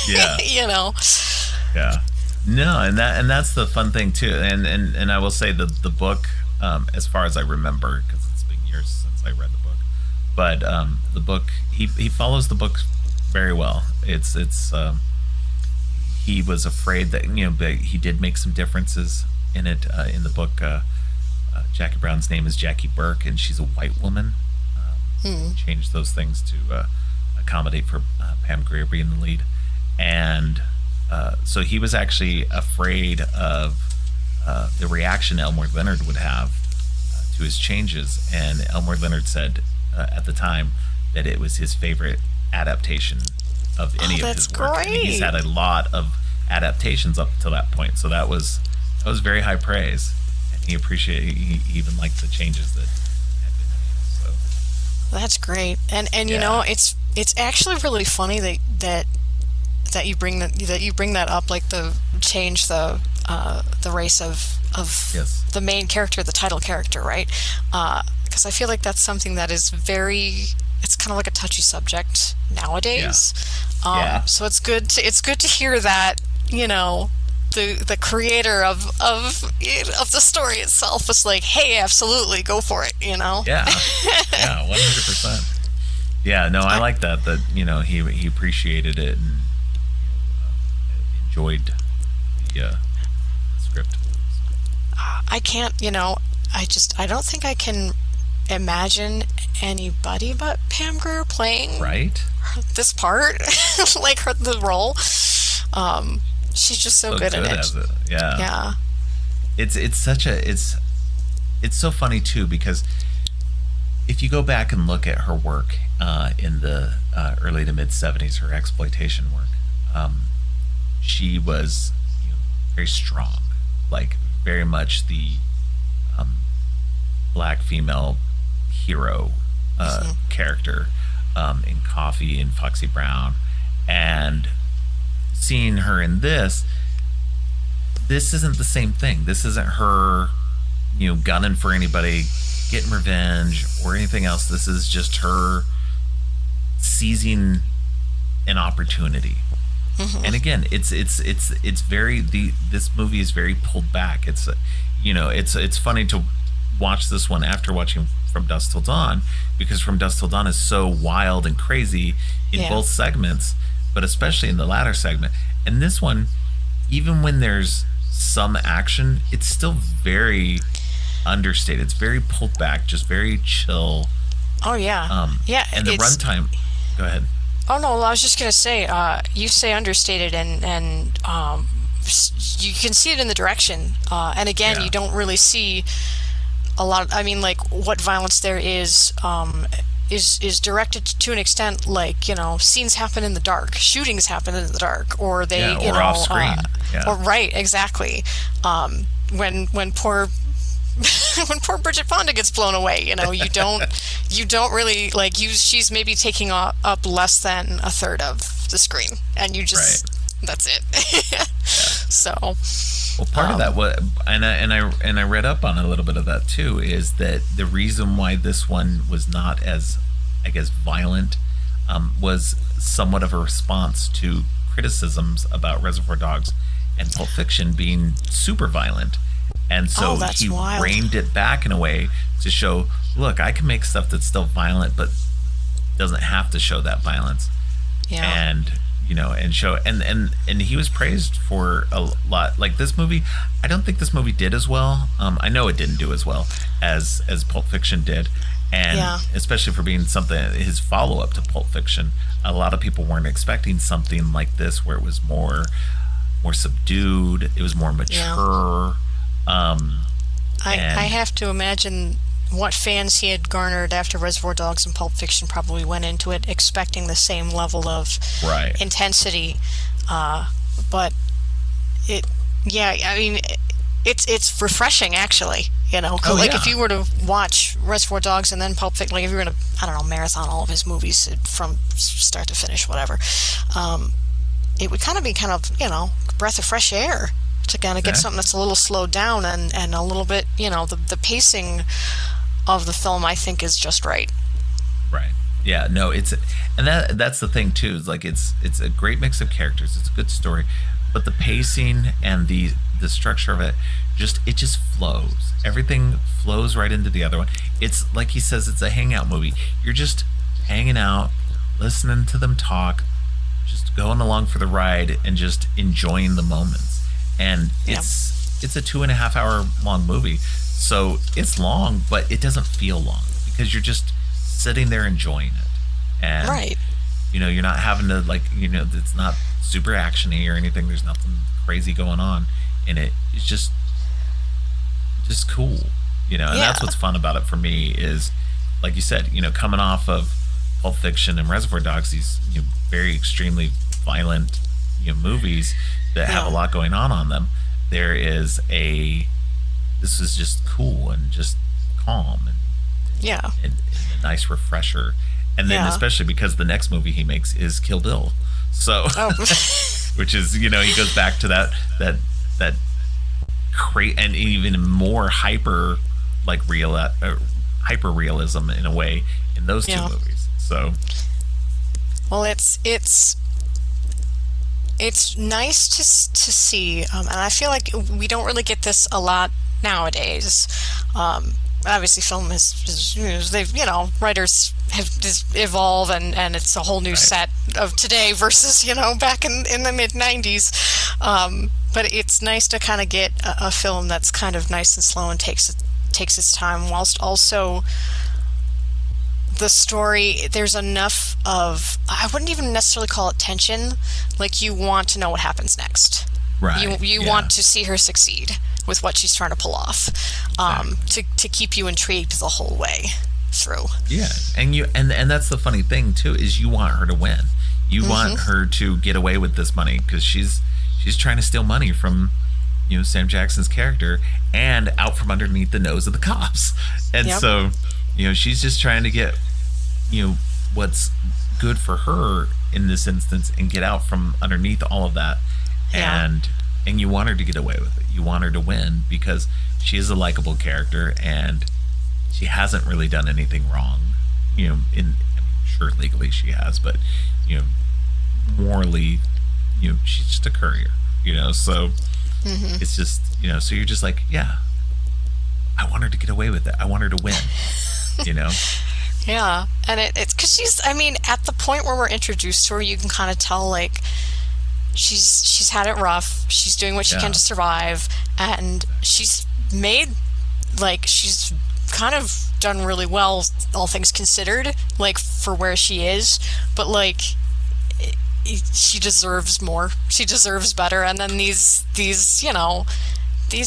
S1: Yeah. Yeah. No, and that's the fun thing too. And I will say the book, as far as I remember, because it's been years since I read the book, but the book he follows the book very well. It's he was afraid that but he did make some differences in it. In the book, Jackie Brown's name is Jackie Burke, and she's a white woman. Changed those things to accommodate for Pam Grier being the lead, and so he was actually afraid of the reaction Elmore Leonard would have to his changes, and Elmore Leonard said at the time that it was his favorite adaptation of any of his work.
S2: Great.
S1: I mean, he's had a lot of adaptations up to that point, so that was very high praise, and he even liked the changes that had been made. So
S2: That's great, and
S1: Yeah.
S2: it's actually really funny that that up, like the change the race of
S1: Yes.
S2: the main character, the title character, right? Because I feel like that's something that is it's kind of like a touchy subject nowadays.
S1: Yeah.
S2: So it's good to hear that, the creator of the story itself was like, hey, absolutely, go for it,
S1: Yeah. Yeah. 100%. Yeah. No, I like that. He appreciated it and enjoyed the script.
S2: I can't, I don't think I can imagine anybody but Pam Grier playing
S1: Right.
S2: this part, like the role. She's just so good in it.
S1: As it. Yeah.
S2: Yeah.
S1: It's so funny too, because if you go back and look at her work in the early to mid 70s, her exploitation work, she was very strong, like very much the black female hero character in Coffee and Foxy Brown. And seeing her in this isn't the same thing. This isn't her gunning for anybody, getting revenge or anything else. This is just her seizing an opportunity. And again, it's very, this movie is very pulled back. It's funny to watch this one after watching From Dusk Till Dawn, because From Dusk Till Dawn is so wild and crazy in both segments, but especially in the latter segment. And this one, even when there's some action, it's still very understated. It's very pulled back, just very chill.
S2: Oh yeah. Yeah.
S1: And the runtime. Go ahead.
S2: Oh no, well, I was just gonna say, you say understated, and you can see it in the direction. And again, you don't really see a lot. I mean, like, what violence there is directed to an extent, like, scenes happen in the dark, shootings happen in the dark, or they,
S1: or off screen.
S2: Or right, exactly. When poor when poor Bridget Fonda gets blown away, you don't really, like, she's maybe taking up less than a third of the screen, and you just that's it. So,
S1: well, part of that was, and I read up on a little bit of that too, is that the reason why this one was not as, I guess, violent, was somewhat of a response to criticisms about Reservoir Dogs and Pulp Fiction being super violent. And so he reined it back in a way to show, look, I can make stuff that's still violent, but doesn't have to show that violence.
S2: Yeah.
S1: And, and show, and he was praised for a lot. Like, this movie, I don't think this movie did as well. I know it didn't do as well as Pulp Fiction did. And especially for being his follow-up to Pulp Fiction, a lot of people weren't expecting something like this, where it was more subdued. It was more mature.
S2: I have to imagine what fans he had garnered after Reservoir Dogs and Pulp Fiction probably went into it expecting the same level of intensity. But it's refreshing, actually. If you were to watch Reservoir Dogs and then Pulp Fiction, like if you were going to, I don't know, marathon all of his movies from start to finish, whatever, it would kind of be breath of fresh air to kind of get something that's a little slowed down and a little bit, the pacing of the film, I think, is just right.
S1: Right. Yeah. No. That's the thing too. Is like it's a great mix of characters. It's a good story, but the pacing and the structure of it just flows. Everything flows right into the other one. It's like he says, it's a hangout movie. You're just hanging out, listening to them talk, just going along for the ride, and just enjoying the moments. And it's a 2.5 hour long movie, so it's long, but it doesn't feel long because you're just sitting there enjoying it. And you're not having to, like, it's not super actiony or anything. There's nothing crazy going on in it. It's just cool, and that's what's fun about it for me is, like you said, coming off of Pulp Fiction and Reservoir Dogs, these very extremely violent movies that have a lot going on them. This is just cool and just calm and a nice refresher. And then especially because the next movie he makes is Kill Bill, So,
S2: Oh.
S1: which is, he goes back to that and even more like hyper realism in a way in those two
S2: Yeah.
S1: movies. So,
S2: Well, it's nice to see, and I feel like we don't really get this a lot nowadays. Obviously, film they've writers have just evolved, and it's a whole new
S1: right.
S2: set of today versus back in the mid 90s. But it's nice to kind of get a film that's kind of nice and slow and takes its time, whilst also the story, there's enough of, I wouldn't even necessarily call it tension, like you want to know what happens next.
S1: Right.
S2: You
S1: Yeah.
S2: want to see her succeed with what she's trying to pull off, to keep you intrigued the whole way through.
S1: Yeah, and that's the funny thing too, is you want her to win. You want her to get away with this money because she's trying to steal money from Sam Jackson's character and out from underneath the nose of the cops. And
S2: Yep.
S1: so she's just trying to get what's good for her in this instance and get out from underneath all of that.
S2: Yeah.
S1: And you want her to get away with it. You want her to win because she is a likable character and she hasn't really done anything wrong. Sure, legally she has, but morally, she's just a courier. So it's just so you're just like, yeah, I want her to get away with it. I want her to win.
S2: Yeah, and it's because she's, at the point where we're introduced to her, you can kind of tell, like, she's had it rough. She's doing what she can to survive, and she's she's kind of done really well, all things considered, like, for where she is, but, like, she deserves more. She deserves better, and then these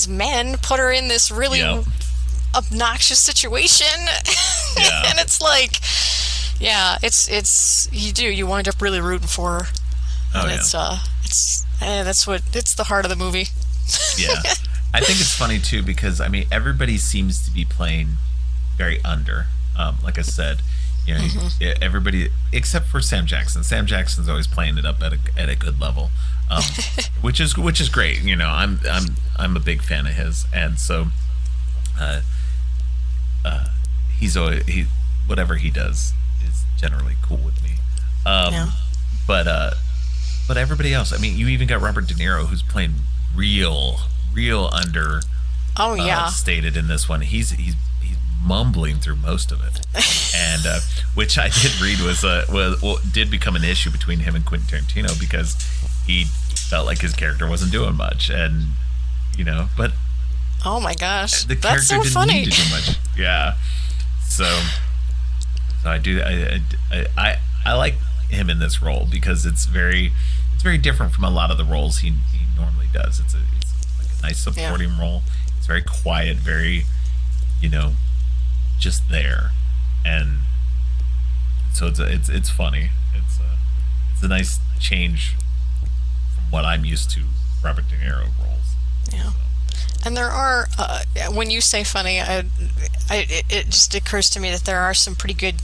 S2: men put her in this really obnoxious situation.
S1: Yeah.
S2: And it's like, yeah, it's you wind up really rooting for her. And it's the heart of the movie.
S1: Yeah. I think it's funny too because everybody seems to be playing very under. Like I said, everybody except for Sam Jackson. Sam Jackson's always playing it up at a good level, which is great. I'm a big fan of his, and so whatever he does is generally cool with me. But everybody else, you even got Robert De Niro, who's playing real under.
S2: Oh yeah.
S1: Stated in this one, he's mumbling through most of it, and which I did read did become an issue between him and Quentin Tarantino because he felt like his character wasn't doing much, and but
S2: oh my gosh,
S1: the
S2: that's
S1: character
S2: so
S1: didn't
S2: funny.
S1: need to do much. Yeah, so I do. I like him in this role because it's very different from a lot of the roles he normally does. It's like a nice supporting role. It's very quiet, very just there, and so it's funny. It's a nice change from what I'm used to Robert De Niro roles.
S2: Yeah. And there are, when you say funny, it just occurs to me that there are some pretty good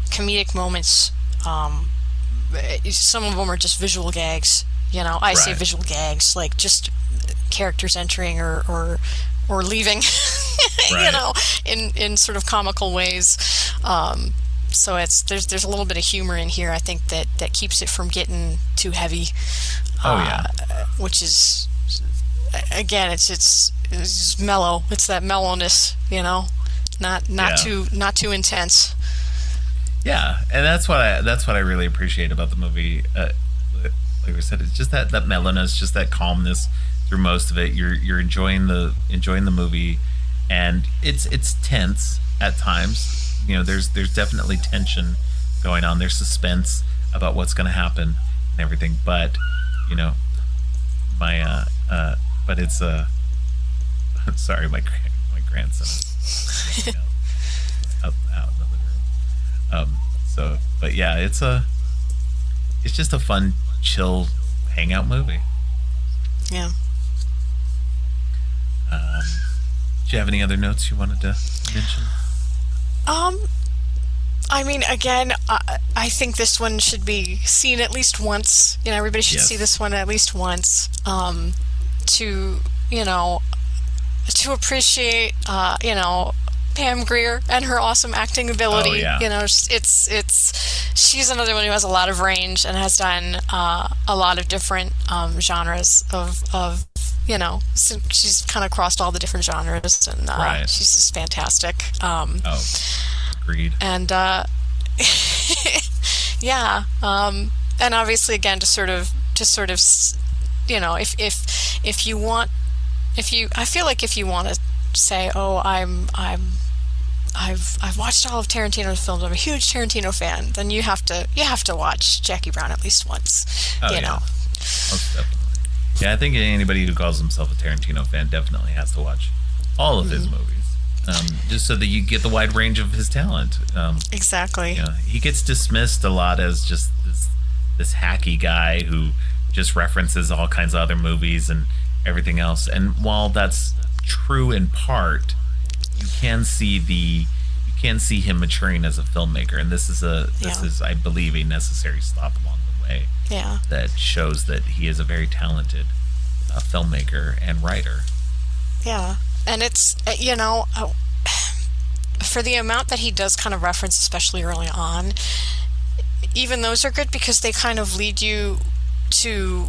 S2: comedic moments. Some of them are just visual gags. I say visual gags, like just characters entering or leaving, in sort of comical ways. So there's a little bit of humor in here. I think that keeps it from getting too heavy. Which is, again, it's mellow. It's that mellowness, not too intense.
S1: Yeah, and that's what I really appreciate about the movie. Like we said, it's just that mellowness, just that calmness through most of it. You're enjoying the movie, and it's tense at times. There's definitely tension going on. There's suspense about what's going to happen and everything. But but it's sorry, my grandson is out in the living room. But yeah, it's just a fun, chill, hangout movie.
S2: Yeah.
S1: Do you have any other notes you wanted to mention?
S2: I mean, again, I think this one should be seen at least once. You know, everybody should see
S1: Yes.
S2: this one at least once, to, you know, to appreciate, Pam Grier and her awesome acting
S1: Oh
S2: ability.
S1: yeah.
S2: You know, she's another one who has a lot of range and has done a lot of different genres she's kind of crossed all the different genres, and
S1: Right.
S2: she's just fantastic.
S1: Oh, agreed.
S2: And yeah, and obviously, again, if you want, I feel like if you want to say, oh, I've watched all of Tarantino's films, I'm a huge Tarantino fan, then you have to watch Jackie Brown at least once.
S1: Oh
S2: You
S1: yeah,
S2: know.
S1: most definitely. Yeah, I think anybody who calls himself a Tarantino fan definitely has to watch all of his movies, just so that you get the wide range of his talent.
S2: Exactly.
S1: He gets dismissed a lot as just this hacky guy who just references all kinds of other movies and everything else. And while that's true in part, you can see him maturing as a filmmaker. And this
S2: Yeah.
S1: is, I believe, a necessary stop along the way
S2: Yeah.
S1: that shows that he is a very talented filmmaker and writer.
S2: Yeah. And it's, for the amount that he does kind of reference, especially early on, even those are good because they kind of lead you to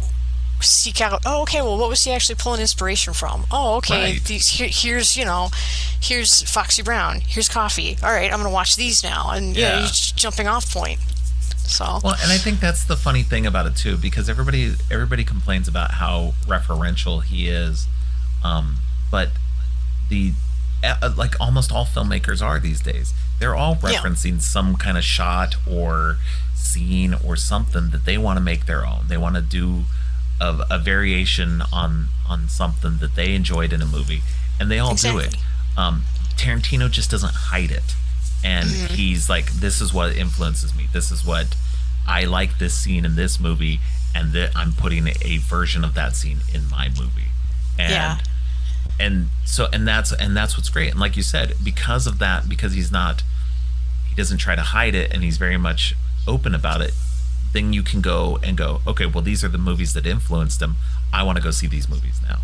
S2: seek out, oh, okay, well, what was he actually pulling inspiration from? Oh, okay,
S1: Right.
S2: here's Foxy Brown, here's Coffee. All right, I'm going to watch these now. And,
S1: Yeah.
S2: it's jumping off point. So,
S1: Well, and I think that's the funny thing about it too, because everybody complains about how referential he is, but the like almost all filmmakers are these days. They're all
S2: yeah,
S1: referencing some kind of shot or scene or something that they want to make their own. They want to do a variation on something that they enjoyed in a movie, and they all do it.
S2: exactly.
S1: Tarantino just doesn't hide it, and he's like, "This is what influences me. This is what I like. This scene in this movie, and that I'm putting a version of that scene in my movie."
S2: Yeah.
S1: And that's what's great. And like you said, because of that, because he doesn't try to hide it, and he's very much open about it, then you can go, okay, well, these are the movies that influenced him. I want to go see these movies now.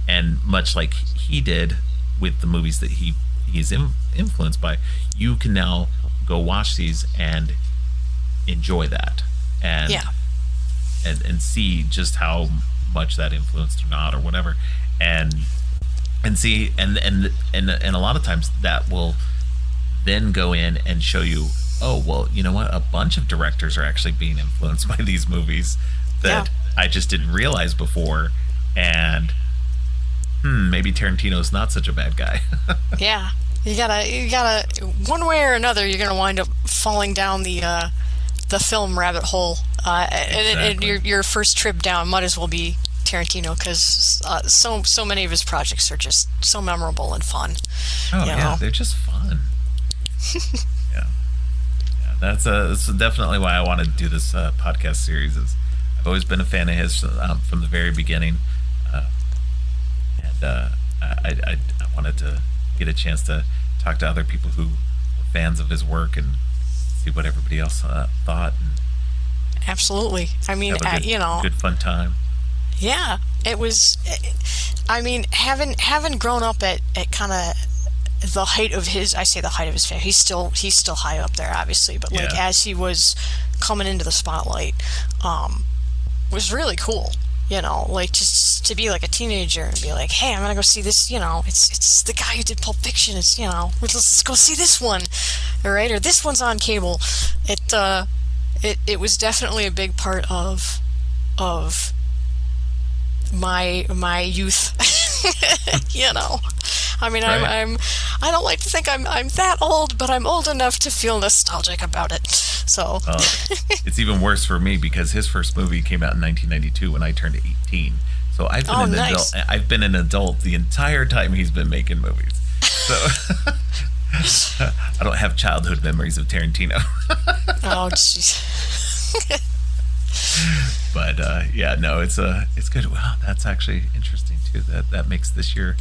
S1: And much like he did with the movies that he's influenced by, you can now go watch these and enjoy that, and
S2: Yeah.
S1: and see just how much that influenced or not or whatever, and see, and a lot of times that will then go in and show you, oh, well, you know what, a bunch of directors are actually being influenced by these movies
S2: Yeah.
S1: that I just didn't realize before. And maybe Tarantino's not such a bad guy.
S2: Yeah. You gotta, one way or another, you're gonna wind up falling down the film rabbit hole. And
S1: Exactly.
S2: your first trip down might as well be Tarantino because so many of his projects are just so memorable and fun.
S1: Oh
S2: You
S1: yeah,
S2: know?
S1: they're just fun. Yeah, yeah. That's definitely why I wanted to do this podcast series. Is I've always been a fan of his from the very beginning, uh, and I wanted to get a chance to talk to other people who were fans of his work and see what everybody else thought, and
S2: Absolutely. I mean,
S1: have a good fun time.
S2: yeah, it was. I mean, having grown up at kind of the height of his, I say the height of his fame. He's still high up there, obviously, but like
S1: Yeah.
S2: as he was coming into the spotlight, was really cool. Like just to be like a teenager and be like, hey, I'm gonna go see this. It's the guy who did Pulp Fiction. It's let's go see this one, all right? Or this one's on cable. It was definitely a big part of my youth. I mean,
S1: Right.
S2: I don't like to think I'm that old, but I'm old enough to feel nostalgic about it. So
S1: Well, it's even worse for me because his first movie came out in 1992 when I turned 18. So
S2: Oh, nice.
S1: I've been an adult the entire time he's been making movies. So I don't have childhood memories of Tarantino.
S2: oh jeez.
S1: But yeah, no, it's good. Wow, that's actually interesting too. That makes this year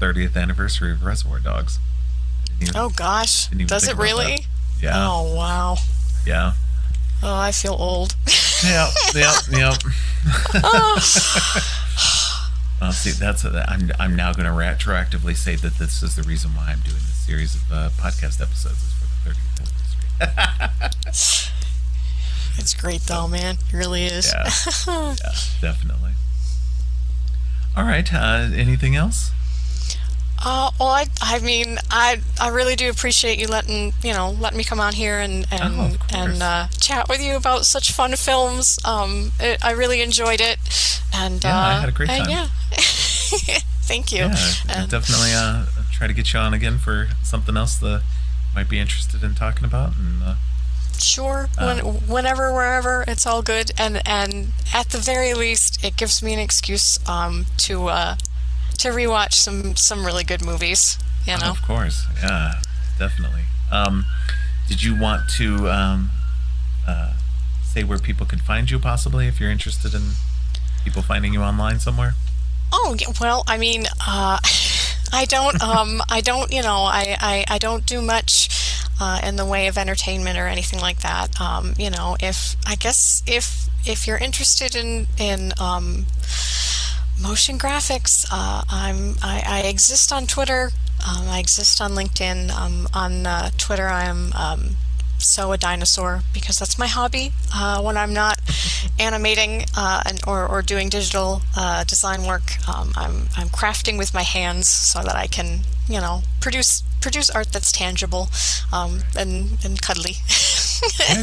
S1: 30th anniversary of Reservoir Dogs.
S2: Oh gosh,
S1: Didn't even
S2: does
S1: think
S2: it
S1: about
S2: really?
S1: that. Yeah.
S2: Oh, wow.
S1: Yeah.
S2: Oh, I feel old.
S1: Yep. See, I'm now going to retroactively say that this is the reason why I'm doing this series of podcast episodes is for the 30th anniversary.
S2: It's great, though, man. It really is.
S1: Yeah, definitely. All right. Anything else?
S2: Well, I mean, I really do appreciate you letting me come on here and chat with you about such fun films. I really enjoyed it, and
S1: I had a great time.
S2: Yeah, thank you.
S1: Yeah,
S2: And
S1: definitely try to get you on again for something else that you might be interested in talking about. And
S2: sure, whenever, wherever, it's all good. And at the very least, it gives me an excuse to rewatch some really good movies, you know.
S1: Of course, yeah, definitely. Did you want to say where people could find you, possibly, if you're interested in people finding you online somewhere?
S2: Oh, yeah, well, I mean, I don't, I don't do much in the way of entertainment or anything like that. If you're interested in motion graphics, I exist on Twitter. I exist on LinkedIn. On Twitter, I am So a Dinosaur, because that's my hobby. When I'm not animating or doing digital design work, I'm crafting with my hands so that I can produce art that's tangible and cuddly.
S1: Yeah,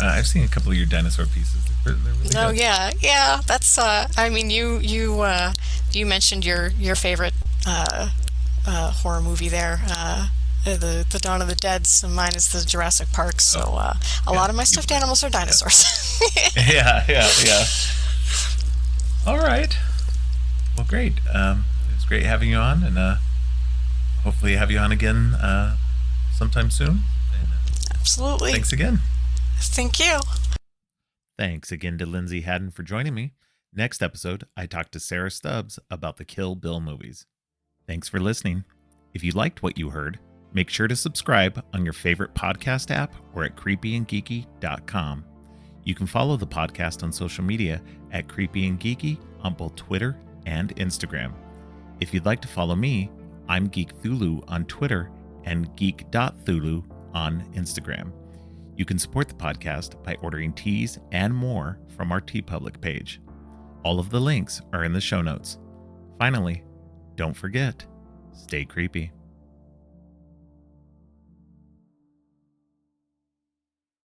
S1: I've seen a couple of your dinosaur pieces. They're really
S2: Oh
S1: good.
S2: yeah. That's I mean, you mentioned your favorite horror movie there, the Dawn of the Dead. So mine is the Jurassic Park. So a lot of my stuffed animals are dinosaurs.
S1: Yeah. All right. Well, great. It was great having you on, and hopefully have you on again sometime soon. And,
S2: Absolutely.
S1: thanks again.
S2: Thank you.
S1: Thanks again to Lindsay Haddon for joining me. Next episode, I talked to Sarah Stubbs about the Kill Bill movies. Thanks for listening. If you liked what you heard, make sure to subscribe on your favorite podcast app or at creepyandgeeky.com. You can follow the podcast on social media at Creepy and Geeky on both Twitter and Instagram. If you'd like to follow me, I'm Geek Thulu on Twitter and geek.thulu on Instagram. You can support the podcast by ordering teas and more from our TeePublic page. All of the links are in the show notes. Finally, don't forget, stay creepy.